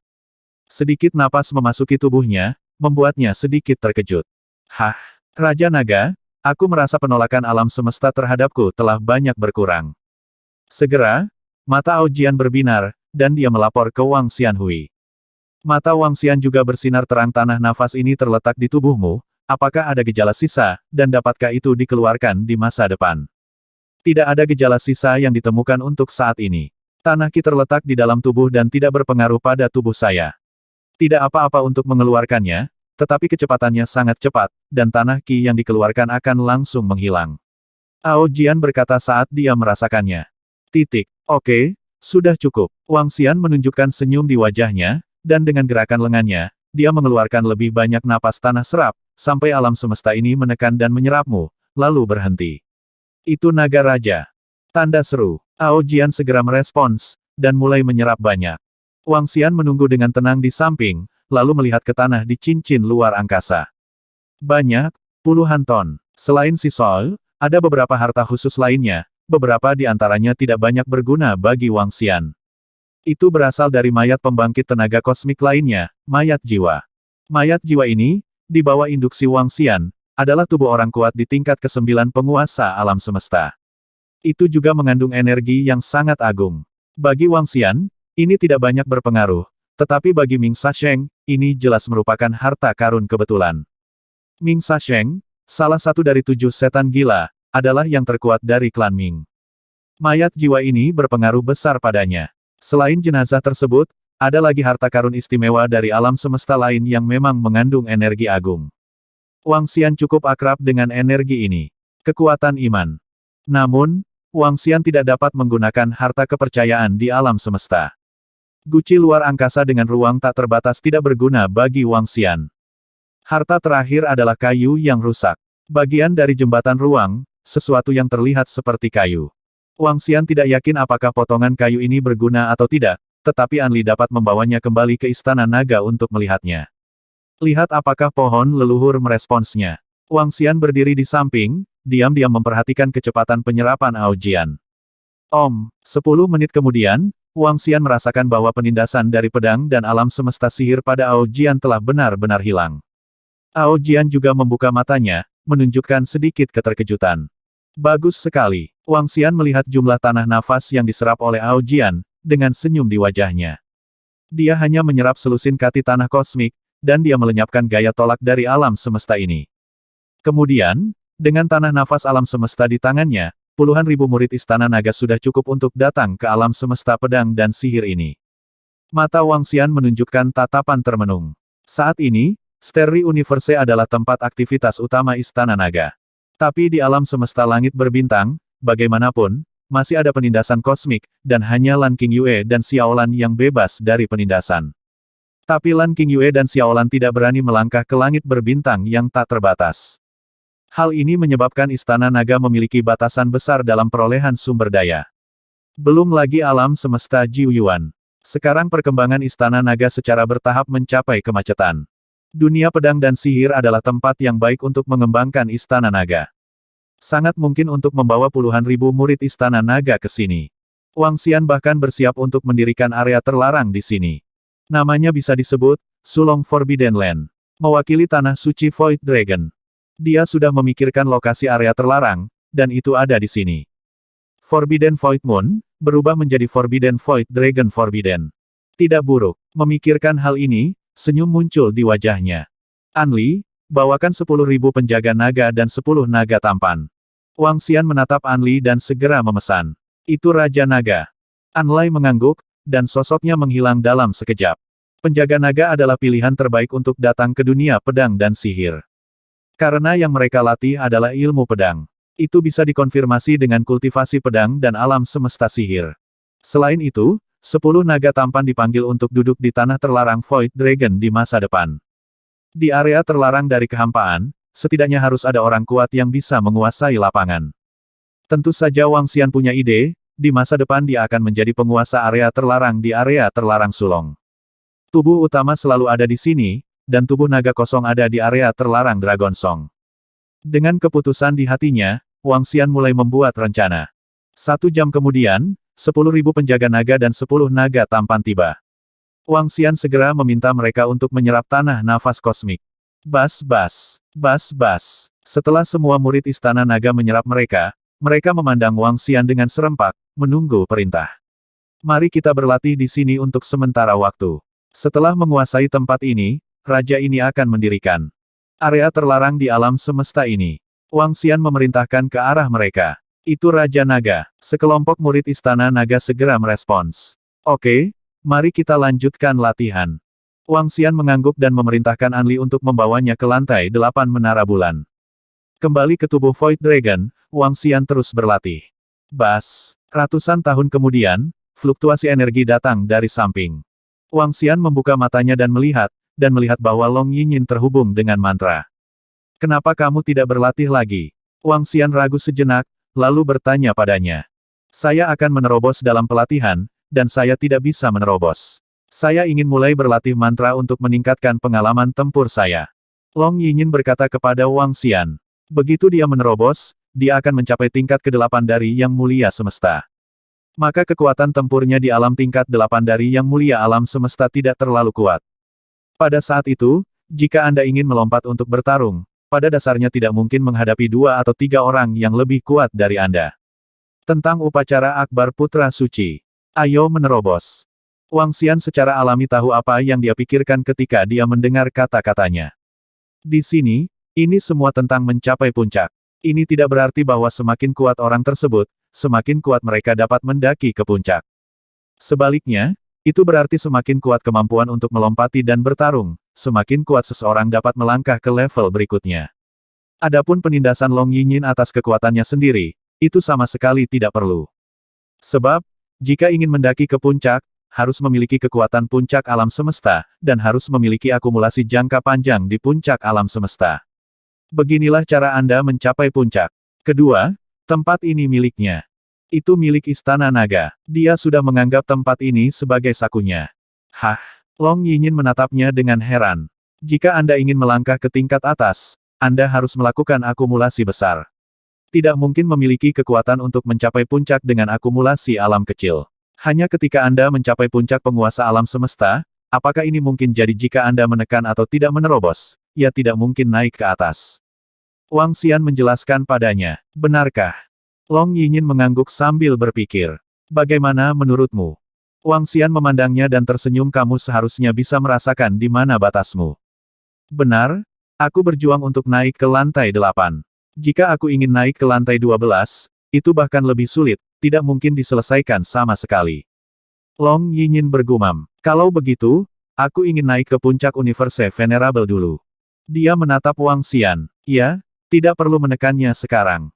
Speaker 1: Sedikit napas memasuki tubuhnya, membuatnya sedikit terkejut. Hah, Raja Naga, aku merasa penolakan alam semesta terhadapku telah banyak berkurang. Segera, mata Ao Jian berbinar, dan dia melapor ke Wang Xianhui. Mata Wang Xian juga bersinar terang. Tanah nafas ini terletak di tubuhmu. Apakah ada gejala sisa, dan dapatkah itu dikeluarkan di masa depan? Tidak ada gejala sisa yang ditemukan untuk saat ini. Tanah Qi terletak di dalam tubuh dan tidak berpengaruh pada tubuh saya. Tidak apa-apa untuk mengeluarkannya, tetapi kecepatannya sangat cepat, dan tanah Qi yang dikeluarkan akan langsung menghilang. Ao Jian berkata saat dia merasakannya. Oke, sudah cukup. Wang Xian menunjukkan senyum di wajahnya, dan dengan gerakan lengannya, dia mengeluarkan lebih banyak napas tanah serap, sampai alam semesta ini menekan dan menyerapmu, lalu berhenti. Itu naga raja. Tanda seru. Ao Jian segera merespons, dan mulai menyerap banyak. Wang Xian menunggu dengan tenang di samping, lalu melihat ke tanah di cincin luar angkasa. Banyak, puluhan ton. Selain si Sol, ada beberapa harta khusus lainnya, beberapa di antaranya tidak banyak berguna bagi Wang Xian. Itu berasal dari mayat pembangkit tenaga kosmik lainnya, mayat jiwa. Mayat jiwa ini, di bawah induksi Wang Xian, adalah tubuh orang kuat di tingkat ke-9 penguasa alam semesta. Itu juga mengandung energi yang sangat agung. Bagi Wang Xian, ini tidak banyak berpengaruh, tetapi bagi Ming Sasheng, ini jelas merupakan harta karun kebetulan. Ming Sasheng, salah satu dari 7 setan gila, adalah yang terkuat dari klan Ming. Mayat jiwa ini berpengaruh besar padanya. Selain jenazah tersebut, ada lagi harta karun istimewa dari alam semesta lain yang memang mengandung energi agung. Wang Xian cukup akrab dengan energi ini. Kekuatan iman. Namun, Wang Xian tidak dapat menggunakan harta kepercayaan di alam semesta. Guci luar angkasa dengan ruang tak terbatas tidak berguna bagi Wang Xian. Harta terakhir adalah kayu yang rusak. Bagian dari jembatan ruang, sesuatu yang terlihat seperti kayu. Wang Xian tidak yakin apakah potongan kayu ini berguna atau tidak, tetapi Anli dapat membawanya kembali ke Istana Naga untuk melihatnya. Lihat apakah pohon leluhur meresponsnya. Wang Xian berdiri di samping, diam-diam memperhatikan kecepatan penyerapan Ao Jian. 10 menit kemudian, Wang Xian merasakan bahwa penindasan dari pedang dan alam semesta sihir pada Ao Jian telah benar-benar hilang. Ao Jian juga membuka matanya, menunjukkan sedikit keterkejutan. Bagus sekali. Wang Xian melihat jumlah tanah nafas yang diserap oleh Ao Jian, dengan senyum di wajahnya. Dia hanya menyerap selusin kati tanah kosmik, dan dia melenyapkan gaya tolak dari alam semesta ini. Kemudian, dengan tanah nafas alam semesta di tangannya, puluhan ribu murid Istana Naga sudah cukup untuk datang ke alam semesta pedang dan sihir ini. Mata Wang Xian menunjukkan tatapan termenung. Saat ini, Starry Universe adalah tempat aktivitas utama Istana Naga. Tapi di alam semesta langit berbintang, bagaimanapun, masih ada penindasan kosmik, dan hanya Lan Qingyue dan Xiaolan yang bebas dari penindasan. Tapi Lan Qingyue dan Xiaolan tidak berani melangkah ke langit berbintang yang tak terbatas. Hal ini menyebabkan Istana Naga memiliki batasan besar dalam perolehan sumber daya. Belum lagi alam semesta Jiuyuan. Sekarang perkembangan Istana Naga secara bertahap mencapai kemacetan. Dunia pedang dan sihir adalah tempat yang baik untuk mengembangkan Istana Naga. Sangat mungkin untuk membawa puluhan ribu murid Istana Naga ke sini. Wang Xian bahkan bersiap untuk mendirikan area terlarang di sini. Namanya bisa disebut, Sulong Forbidden Land. Mewakili tanah suci Void Dragon. Dia sudah memikirkan lokasi area terlarang, dan itu ada di sini. Forbidden Void Moon, berubah menjadi Forbidden Void Dragon Forbidden. Tidak buruk. Memikirkan hal ini, senyum muncul di wajahnya. Anli, bawakan 10.000 penjaga naga dan 10 naga tampan. Wang Xian menatap Anli dan segera memesan. Itu Raja Naga. Anlai mengangguk, dan sosoknya menghilang dalam sekejap. Penjaga naga adalah pilihan terbaik untuk datang ke dunia pedang dan sihir. Karena yang mereka latih adalah ilmu pedang. Itu bisa dikonfirmasi dengan kultivasi pedang dan alam semesta sihir. Selain itu, 10 naga tampan dipanggil untuk duduk di tanah terlarang Void Dragon di masa depan. Di area terlarang dari kehampaan, setidaknya harus ada orang kuat yang bisa menguasai lapangan. Tentu saja Wang Xian punya ide, di masa depan dia akan menjadi penguasa area terlarang di area terlarang sulong. Tubuh utama selalu ada di sini, dan tubuh naga kosong ada di area terlarang Dragon Song. Dengan keputusan di hatinya, Wang Xian mulai membuat rencana. 1 jam kemudian, 10.000 penjaga naga dan 10 naga tampan tiba. Wang Xian segera meminta mereka untuk menyerap tanah nafas kosmik. Bas bas, bas bas. Setelah semua murid istana naga menyerap mereka, mereka memandang Wang Xian dengan serempak, menunggu perintah. Mari kita berlatih di sini untuk sementara waktu. Setelah menguasai tempat ini, raja ini akan mendirikan area terlarang di alam semesta ini. Wang Xian memerintahkan ke arah mereka. Itu Raja Naga. Sekelompok murid istana naga segera merespons. Oke, mari kita lanjutkan latihan. Wang Xian mengangguk dan memerintahkan Anli untuk membawanya ke lantai 8 menara bulan. Kembali ke tubuh Void Dragon, Wang Xian terus berlatih. Bas. Ratusan tahun kemudian, fluktuasi energi datang dari samping. Wang Xian membuka matanya dan melihat bahwa Long Yinyin terhubung dengan mantra. Kenapa kamu tidak berlatih lagi? Wang Xian ragu sejenak, lalu bertanya padanya. Saya akan menerobos dalam pelatihan, dan saya tidak bisa menerobos. Saya ingin mulai berlatih mantra untuk meningkatkan pengalaman tempur saya. Long Yinyin berkata kepada Wang Xian. Begitu dia menerobos, dia akan mencapai tingkat ke-8 dari Yang Mulia Semesta. Maka kekuatan tempurnya di alam tingkat 8 dari Yang Mulia Alam Semesta tidak terlalu kuat. Pada saat itu, jika Anda ingin melompat untuk bertarung, pada dasarnya tidak mungkin menghadapi 2 atau 3 orang yang lebih kuat dari Anda. Tentang upacara Akbar Putra Suci. Ayo menerobos. Wang Xian secara alami tahu apa yang dia pikirkan ketika dia mendengar kata-katanya. Di sini, ini semua tentang mencapai puncak. Ini tidak berarti bahwa semakin kuat orang tersebut, semakin kuat mereka dapat mendaki ke puncak. Sebaliknya, itu berarti semakin kuat kemampuan untuk melompati dan bertarung, semakin kuat seseorang dapat melangkah ke level berikutnya. Adapun penindasan Long Yinyin atas kekuatannya sendiri, itu sama sekali tidak perlu. Sebab, jika ingin mendaki ke puncak, harus memiliki kekuatan puncak alam semesta, dan harus memiliki akumulasi jangka panjang di puncak alam semesta. Beginilah cara Anda mencapai puncak. Kedua, tempat ini miliknya. Itu milik Istana Naga. Dia sudah menganggap tempat ini sebagai sakunya. Hah? Long Yinyin menatapnya dengan heran. Jika Anda ingin melangkah ke tingkat atas, Anda harus melakukan akumulasi besar. Tidak mungkin memiliki kekuatan untuk mencapai puncak dengan akumulasi alam kecil. Hanya ketika Anda mencapai puncak penguasa alam semesta, apakah ini mungkin jadi jika Anda menekan atau tidak menerobos, ya tidak mungkin naik ke atas. Wang Xian menjelaskan padanya. Benarkah? Long Yinyin mengangguk sambil berpikir. Bagaimana menurutmu? Wang Xian memandangnya dan tersenyum. Kamu seharusnya bisa merasakan di mana batasmu. Benar, aku berjuang untuk naik ke lantai 8. Jika aku ingin naik ke lantai 12, itu bahkan lebih sulit, tidak mungkin diselesaikan sama sekali. Long Yinyin bergumam. Kalau begitu, aku ingin naik ke puncak Universe Venerable dulu. Dia menatap Wang Xian. Ya, tidak perlu menekannya sekarang.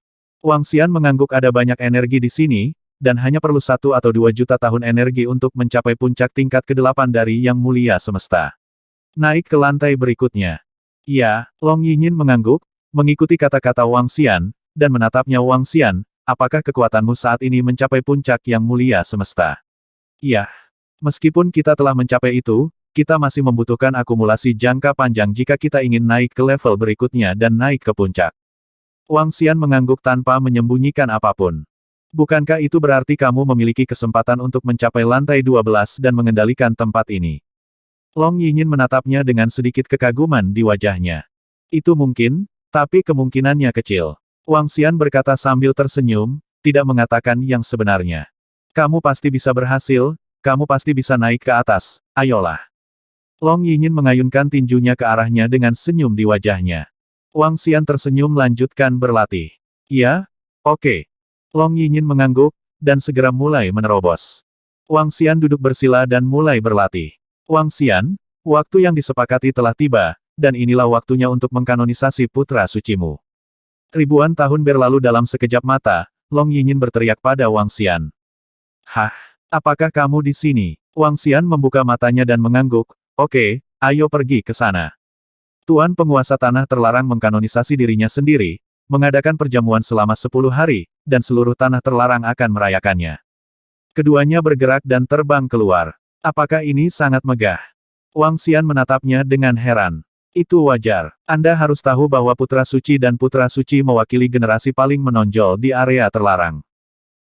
Speaker 1: Wang Xian mengangguk. Ada banyak energi di sini, dan hanya perlu 1 atau 2 juta tahun energi untuk mencapai puncak tingkat ke-8 dari Yang Mulia Semesta. Naik ke lantai berikutnya. Ya, Long Yinyin mengangguk, mengikuti kata-kata Wang Xian, dan menatapnya. Wang Xian, apakah kekuatanmu saat ini mencapai puncak Yang Mulia Semesta? Iya. Meskipun kita telah mencapai itu, kita masih membutuhkan akumulasi jangka panjang jika kita ingin naik ke level berikutnya dan naik ke puncak. Wang Xian mengangguk tanpa menyembunyikan apapun. Bukankah itu berarti kamu memiliki kesempatan untuk mencapai lantai 12 dan mengendalikan tempat ini? Long Yinyin menatapnya dengan sedikit kekaguman di wajahnya. Itu mungkin, tapi kemungkinannya kecil. Wang Xian berkata sambil tersenyum, tidak mengatakan yang sebenarnya. Kamu pasti bisa berhasil, kamu pasti bisa naik ke atas, ayolah. Long Yinyin mengayunkan tinjunya ke arahnya dengan senyum di wajahnya. Wang Xian tersenyum lanjutkan berlatih. Ya, oke. Long Yinyin mengangguk, dan segera mulai menerobos. Wang Xian duduk bersila dan mulai berlatih. Wang Xian, waktu yang disepakati telah tiba, dan inilah waktunya untuk mengkanonisasi putra sucimu. Ribuan tahun berlalu dalam sekejap mata, Long Yinyin berteriak pada Wang Xian. Hah? Apakah kamu di sini? Wang Xian membuka matanya dan mengangguk, oke, ayo pergi ke sana. Tuan penguasa tanah terlarang mengkanonisasi dirinya sendiri, mengadakan perjamuan selama 10 hari, dan seluruh tanah terlarang akan merayakannya. Keduanya bergerak dan terbang keluar. Apakah ini sangat megah? Wang Xian menatapnya dengan heran. Itu wajar. Anda harus tahu bahwa Putra Suci dan Putra Suci mewakili generasi paling menonjol di area terlarang.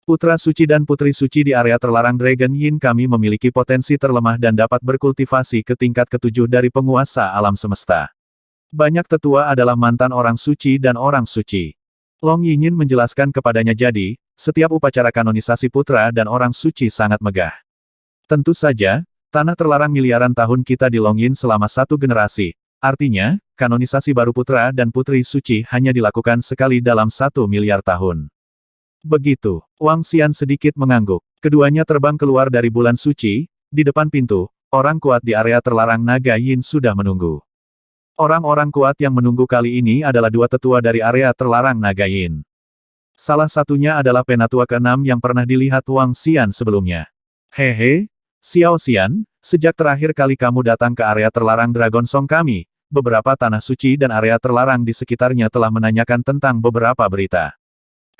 Speaker 1: Putra Suci dan Putri Suci di area terlarang Dragon Yin kami memiliki potensi terlemah dan dapat berkultivasi ke tingkat ke-7 dari penguasa alam semesta. Banyak tetua adalah mantan orang suci dan orang suci. Long Yinyin menjelaskan kepadanya jadi, setiap upacara kanonisasi putra dan orang suci sangat megah. Tentu saja, tanah terlarang miliaran tahun kita di Long Yin selama satu generasi. Artinya, kanonisasi baru putra dan putri suci hanya dilakukan sekali dalam 1 miliar tahun. Begitu, Wang Xian sedikit mengangguk. Keduanya terbang keluar dari bulan suci, di depan pintu, orang kuat di area terlarang naga Yin sudah menunggu. Orang-orang kuat yang menunggu kali ini adalah dua tetua dari area terlarang naga Yin. Salah satunya adalah penatua ke-6 yang pernah dilihat Wang Xian sebelumnya. Hehe, Xiao Xian, sejak terakhir kali kamu datang ke area terlarang Dragon Song kami, beberapa tanah suci dan area terlarang di sekitarnya telah menanyakan tentang beberapa berita.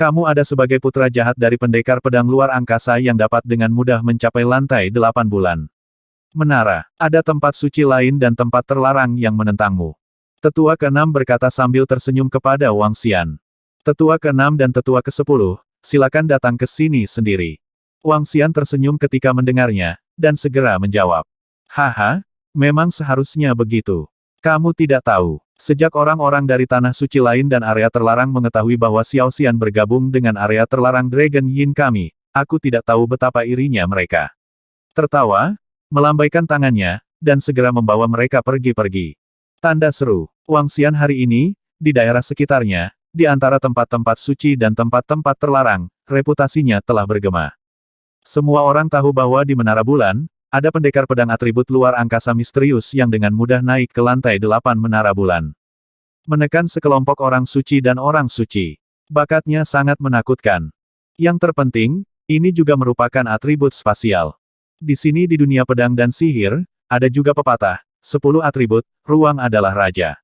Speaker 1: Kamu ada sebagai putra jahat dari pendekar pedang luar angkasa yang dapat dengan mudah mencapai lantai 8 bulan. Menara, ada tempat suci lain dan tempat terlarang yang menentangmu. Tetua ke-6 berkata sambil tersenyum kepada Wang Xian. Tetua ke-6 dan tetua ke-10, silakan datang ke sini sendiri. Wang Xian tersenyum ketika mendengarnya, dan segera menjawab. Haha, memang seharusnya begitu. Kamu tidak tahu, sejak orang-orang dari tanah suci lain dan area terlarang mengetahui bahwa Xiao Xian bergabung dengan area terlarang Dragon Yin kami, aku tidak tahu betapa irinya mereka. Tertawa, melambaikan tangannya, dan segera membawa mereka pergi-pergi. Tanda seru, Wang Xian hari ini, di daerah sekitarnya, di antara tempat-tempat suci dan tempat-tempat terlarang, reputasinya telah bergema. Semua orang tahu bahwa di Menara Bulan, ada pendekar pedang atribut luar angkasa misterius yang dengan mudah naik ke lantai 8 Menara Bulan. Menekan sekelompok orang suci dan orang suci. Bakatnya sangat menakutkan. Yang terpenting, ini juga merupakan atribut spasial. Di sini di dunia pedang dan sihir, ada juga pepatah, 10 atribut, ruang adalah raja.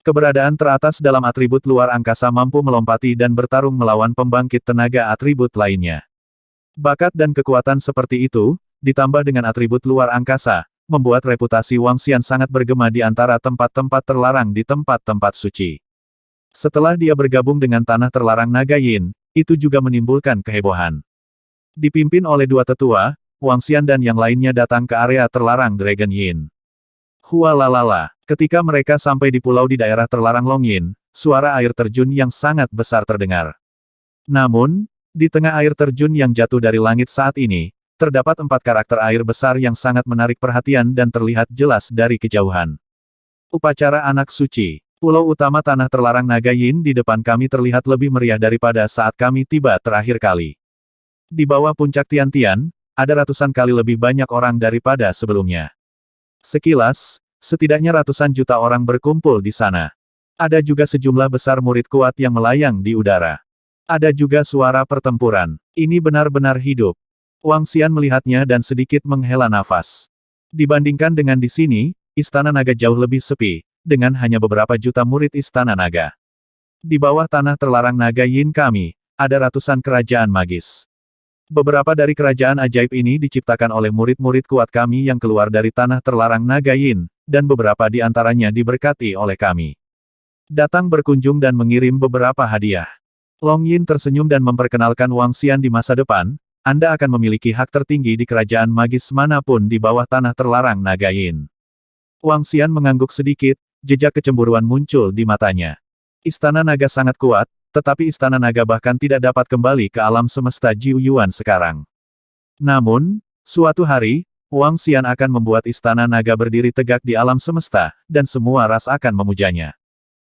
Speaker 1: Keberadaan teratas dalam atribut luar angkasa mampu melompati dan bertarung melawan pembangkit tenaga atribut lainnya. Bakat dan kekuatan seperti itu, ditambah dengan atribut luar angkasa, membuat reputasi Wang Xian sangat bergema di antara tempat-tempat terlarang di tempat-tempat suci. Setelah dia bergabung dengan tanah terlarang naga Yin, itu juga menimbulkan kehebohan. Dipimpin oleh dua tetua, Wang Xian dan yang lainnya datang ke area terlarang Dragon Yin. Hualalala, ketika mereka sampai di pulau di daerah terlarang Long Yin, suara air terjun yang sangat besar terdengar. Namun, di tengah air terjun yang jatuh dari langit saat ini, terdapat 4 karakter air besar yang sangat menarik perhatian dan terlihat jelas dari kejauhan. Upacara Anak Suci. Pulau utama tanah terlarang naga Yin di depan kami terlihat lebih meriah daripada saat kami tiba terakhir kali. Di bawah puncak Tian-Tian, ada ratusan kali lebih banyak orang daripada sebelumnya. Sekilas, setidaknya ratusan juta orang berkumpul di sana. Ada juga sejumlah besar murid kuat yang melayang di udara. Ada juga suara pertempuran. Ini benar-benar hidup. Wang Xian melihatnya dan sedikit menghela nafas. Dibandingkan dengan di sini, Istana Naga jauh lebih sepi, dengan hanya beberapa juta murid Istana Naga. Di bawah tanah terlarang naga Yin kami, ada ratusan kerajaan magis. Beberapa dari kerajaan ajaib ini diciptakan oleh murid-murid kuat kami yang keluar dari tanah terlarang naga Yin, dan beberapa di antaranya diberkati oleh kami. Datang berkunjung dan mengirim beberapa hadiah. Long Yin tersenyum dan memperkenalkan Wang Xian di masa depan, Anda akan memiliki hak tertinggi di kerajaan magis manapun di bawah tanah terlarang naga Yin. Wang Xian mengangguk sedikit, jejak kecemburuan muncul di matanya. Istana naga sangat kuat, tetapi istana naga bahkan tidak dapat kembali ke alam semesta Jiu Yuan sekarang. Namun, suatu hari, Wang Xian akan membuat istana naga berdiri tegak di alam semesta, dan semua ras akan memujanya.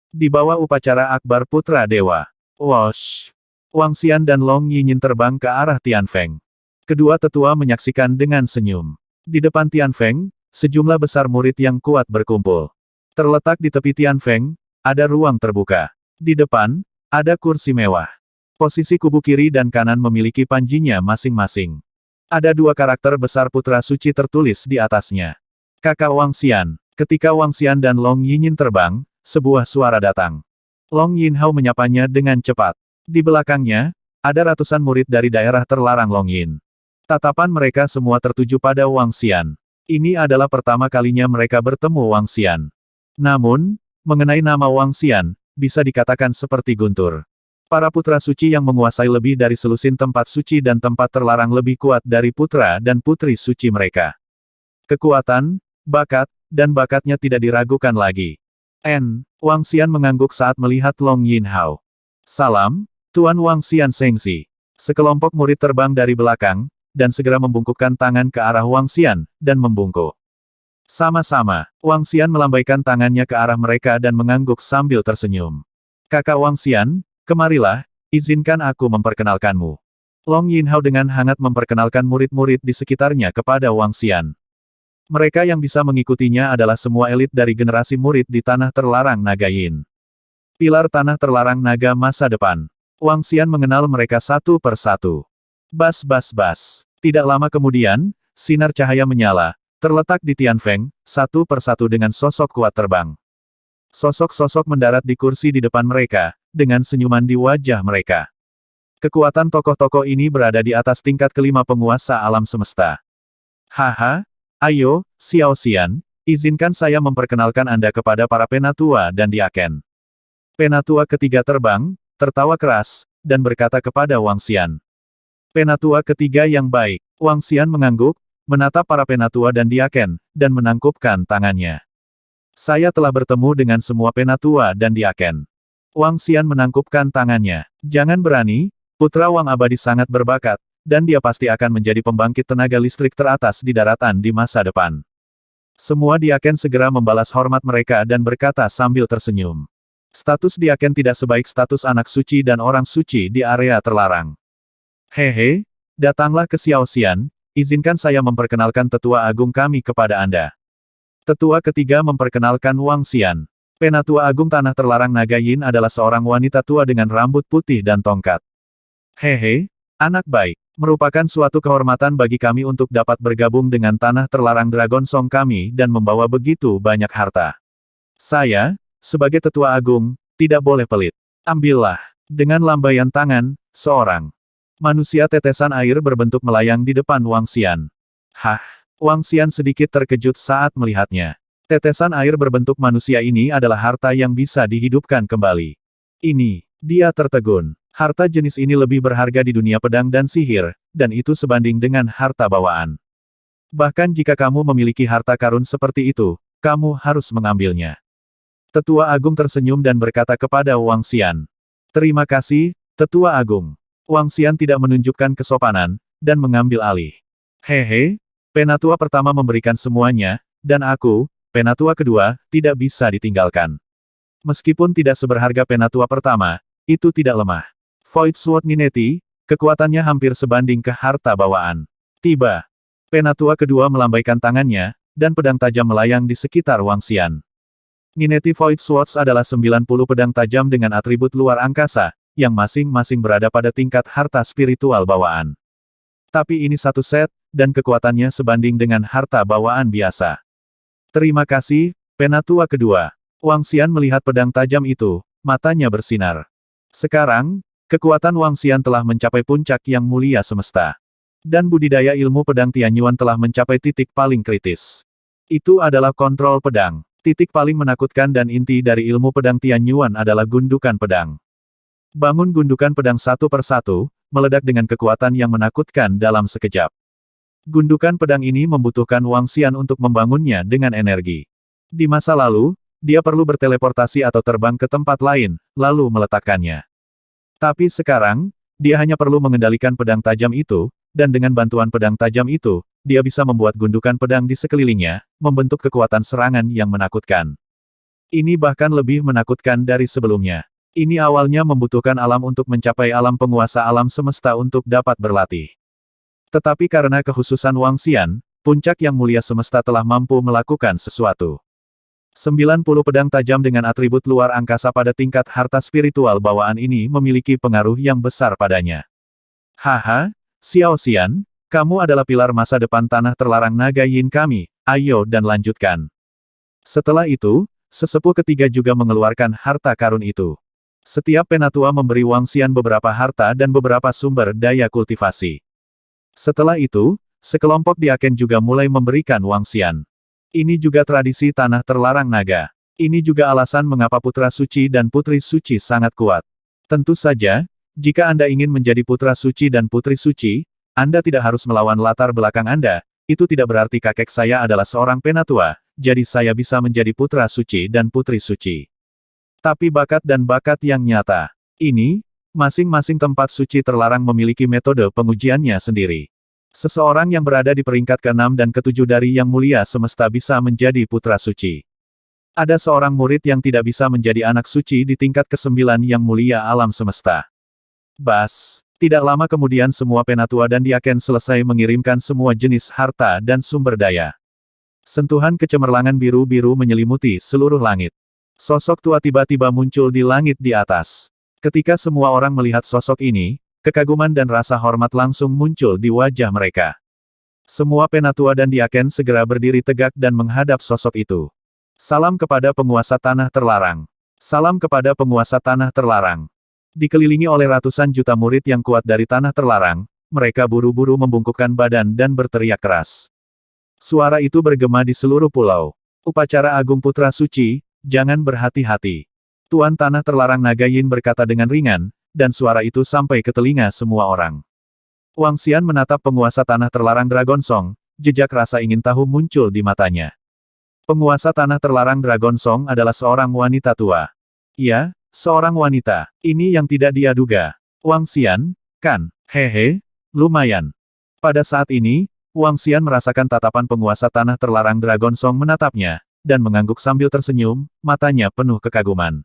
Speaker 1: Di bawah upacara akbar putra dewa. Wosh! Wang Xian dan Long Yinyin terbang ke arah Tianfeng. Kedua tetua menyaksikan dengan senyum. Di depan Tianfeng, sejumlah besar murid yang kuat berkumpul. Terletak di tepi Tianfeng, ada ruang terbuka. Di depan, ada kursi mewah. Posisi kubu kiri dan kanan memiliki panjinya masing-masing. Ada dua karakter besar putra suci tertulis di atasnya. Kakak Wang Xian. Ketika Wang Xian dan Long Yinyin terbang, sebuah suara datang. Long Yinhao menyapanya dengan cepat. Di belakangnya, ada ratusan murid dari daerah terlarang Longyin. Tatapan mereka semua tertuju pada Wang Xian. Ini adalah pertama kalinya mereka bertemu Wang Xian. Namun, mengenai nama Wang Xian, bisa dikatakan seperti guntur. Para putra suci yang menguasai lebih dari selusin tempat suci dan tempat terlarang lebih kuat dari putra dan putri suci mereka. Kekuatan, bakat, dan bakatnya tidak diragukan lagi. Wang Xian mengangguk saat melihat Long Yinhao. Salam, Tuan Wang Xian Sengxi. Sekelompok murid terbang dari belakang, dan segera membungkukkan tangan ke arah Wang Xian, dan membungkuk. Sama-sama, Wang Xian melambaikan tangannya ke arah mereka dan mengangguk sambil tersenyum. Kakak Wang Xian, kemarilah, izinkan aku memperkenalkanmu. Long Yinhao dengan hangat memperkenalkan murid-murid di sekitarnya kepada Wang Xian. Mereka yang bisa mengikutinya adalah semua elit dari generasi murid di Tanah Terlarang Naga Yin. Pilar Tanah Terlarang Naga masa depan. Wang Xian mengenal mereka satu per satu. Bas. Tidak lama kemudian, sinar cahaya menyala, terletak di Tianfeng, satu per satu dengan sosok kuat terbang. Sosok-sosok mendarat di kursi di depan mereka, dengan senyuman di wajah mereka. Kekuatan tokoh-tokoh ini berada di atas tingkat kelima penguasa alam semesta. Haha, ayo, Xiao Xian, izinkan saya memperkenalkan Anda kepada para penatua dan diaken. Penatua ketiga terbang, tertawa keras, dan berkata kepada Wang Xian. Penatua ketiga yang baik. Wang Xian mengangguk, menatap para penatua dan diaken, dan menangkupkan tangannya. Saya telah bertemu dengan semua penatua dan diaken. Wang Xian menangkupkan tangannya. Jangan berani, putra Wang Abadi sangat berbakat, dan dia pasti akan menjadi pembangkit tenaga listrik teratas di daratan di masa depan. Semua diaken segera membalas hormat mereka dan berkata sambil tersenyum. Status diaken tidak sebaik status anak suci dan orang suci di area terlarang. Hehe, datanglah ke Xiao Xian, izinkan saya memperkenalkan tetua agung kami kepada Anda. Tetua ketiga memperkenalkan Wang Xian. Penatua Agung Tanah Terlarang Naga Yin adalah seorang wanita tua dengan rambut putih dan tongkat. Hehe, anak baik. Merupakan suatu kehormatan bagi kami untuk dapat bergabung dengan Tanah Terlarang Dragon Song kami dan membawa begitu banyak harta. Saya, sebagai tetua agung, tidak boleh pelit. Ambillah. Dengan lambaian tangan, seorang manusia tetesan air berbentuk melayang di depan Wang Xian. Hah? Wang Xian sedikit terkejut saat melihatnya. Tetesan air berbentuk manusia ini adalah harta yang bisa dihidupkan kembali. Dia tertegun. Harta jenis ini lebih berharga di dunia pedang dan sihir, dan itu sebanding dengan harta bawaan. Bahkan jika kamu memiliki harta karun seperti itu, kamu harus mengambilnya. Tetua Agung tersenyum dan berkata kepada Wang Xian. Terima kasih, Tetua Agung. Wang Xian tidak menunjukkan kesopanan, dan mengambil alih. Hehe. Penatua pertama memberikan semuanya, dan aku, penatua kedua, tidak bisa ditinggalkan. Meskipun tidak seberharga penatua pertama, itu tidak lemah. Void Sword Nineti, kekuatannya hampir sebanding ke harta bawaan. Tiba. Penatua kedua melambaikan tangannya, dan pedang tajam melayang di sekitar Wang Xian. Nineti Void Swords adalah 90 pedang tajam dengan atribut luar angkasa, yang masing-masing berada pada tingkat harta spiritual bawaan. Tapi ini satu set, dan kekuatannya sebanding dengan harta bawaan biasa. Terima kasih, penatua kedua. Wang Xian melihat pedang tajam itu, matanya bersinar. Sekarang, kekuatan Wang Xian telah mencapai puncak yang mulia semesta. Dan budidaya ilmu pedang Tianyuan telah mencapai titik paling kritis. Itu adalah kontrol pedang. Titik paling menakutkan dan inti dari ilmu pedang Tianyuan adalah gundukan pedang. Bangun gundukan pedang satu per satu, meledak dengan kekuatan yang menakutkan dalam sekejap. Gundukan pedang ini membutuhkan Wang Xian untuk membangunnya dengan energi. Di masa lalu, dia perlu berteleportasi atau terbang ke tempat lain, lalu meletakkannya. Tapi sekarang, dia hanya perlu mengendalikan pedang tajam itu, dan dengan bantuan pedang tajam itu, dia bisa membuat gundukan pedang di sekelilingnya, membentuk kekuatan serangan yang menakutkan. Ini bahkan lebih menakutkan dari sebelumnya. Ini awalnya membutuhkan alam untuk mencapai alam penguasa alam semesta untuk dapat berlatih. Tetapi karena kekhususan Wang Xian, puncak yang mulia semesta telah mampu melakukan sesuatu. 90 pedang tajam dengan atribut luar angkasa pada tingkat harta spiritual bawaan ini memiliki pengaruh yang besar padanya. Haha, Xiao Xian, kamu adalah pilar masa depan tanah terlarang naga yin kami, ayo dan lanjutkan. Setelah itu, sesepuh ketiga juga mengeluarkan harta karun itu. Setiap penatua memberi Wang Xian beberapa harta dan beberapa sumber daya kultivasi. Setelah itu, sekelompok diaken juga mulai memberikan Wang Xian. Ini juga tradisi tanah terlarang naga. Ini juga alasan mengapa putra suci dan putri suci sangat kuat. Tentu saja, jika Anda ingin menjadi putra suci dan putri suci, Anda tidak harus melawan latar belakang Anda. Itu tidak berarti kakek saya adalah seorang penatua, jadi saya bisa menjadi putra suci dan putri suci. Tapi bakat dan bakat yang nyata. Ini, masing-masing tempat suci terlarang memiliki metode pengujiannya sendiri. Seseorang yang berada di peringkat ke-6 dan ke-7 dari Yang Mulia Semesta bisa menjadi putra suci. Ada seorang murid yang tidak bisa menjadi anak suci di tingkat ke-9 Yang Mulia Alam Semesta. Bas, tidak lama kemudian semua penatua dan diaken selesai mengirimkan semua jenis harta dan sumber daya. Sentuhan kecemerlangan biru-biru menyelimuti seluruh langit. Sosok tua tiba-tiba muncul di langit di atas. Ketika semua orang melihat sosok ini, kekaguman dan rasa hormat langsung muncul di wajah mereka. Semua penatua dan diaken segera berdiri tegak dan menghadap sosok itu. Salam kepada penguasa tanah terlarang. Salam kepada penguasa tanah terlarang. Dikelilingi oleh ratusan juta murid yang kuat dari tanah terlarang, mereka buru-buru membungkukkan badan dan berteriak keras. Suara itu bergema di seluruh pulau. Upacara Agung Putra Suci, jangan berhati-hati. Tuan Tanah Terlarang Naga Yin berkata dengan ringan, dan suara itu sampai ke telinga semua orang. Wang Xian menatap penguasa tanah terlarang Dragon Song, jejak rasa ingin tahu muncul di matanya. Penguasa tanah terlarang Dragon Song adalah seorang wanita tua. Ya, seorang wanita. Ini yang tidak dia duga. Wang Xian, kan? Hehe, lumayan. Pada saat ini, Wang Xian merasakan tatapan penguasa tanah terlarang Dragon Song menatapnya, dan mengangguk sambil tersenyum, matanya penuh kekaguman.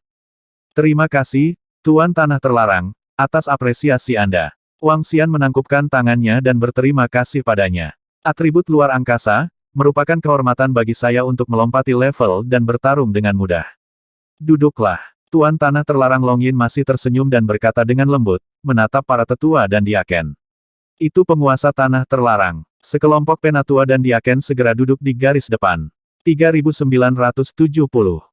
Speaker 1: Terima kasih, Tuan Tanah Terlarang, atas apresiasi Anda. Wang Xian menangkupkan tangannya dan berterima kasih padanya. Atribut luar angkasa, merupakan kehormatan bagi saya untuk melompati level dan bertarung dengan mudah. Duduklah. Tuan Tanah Terlarang Long Yin masih tersenyum dan berkata dengan lembut, menatap para tetua dan diaken. Itu penguasa Tanah Terlarang. Sekelompok penatua dan diaken segera duduk di garis depan. 3970.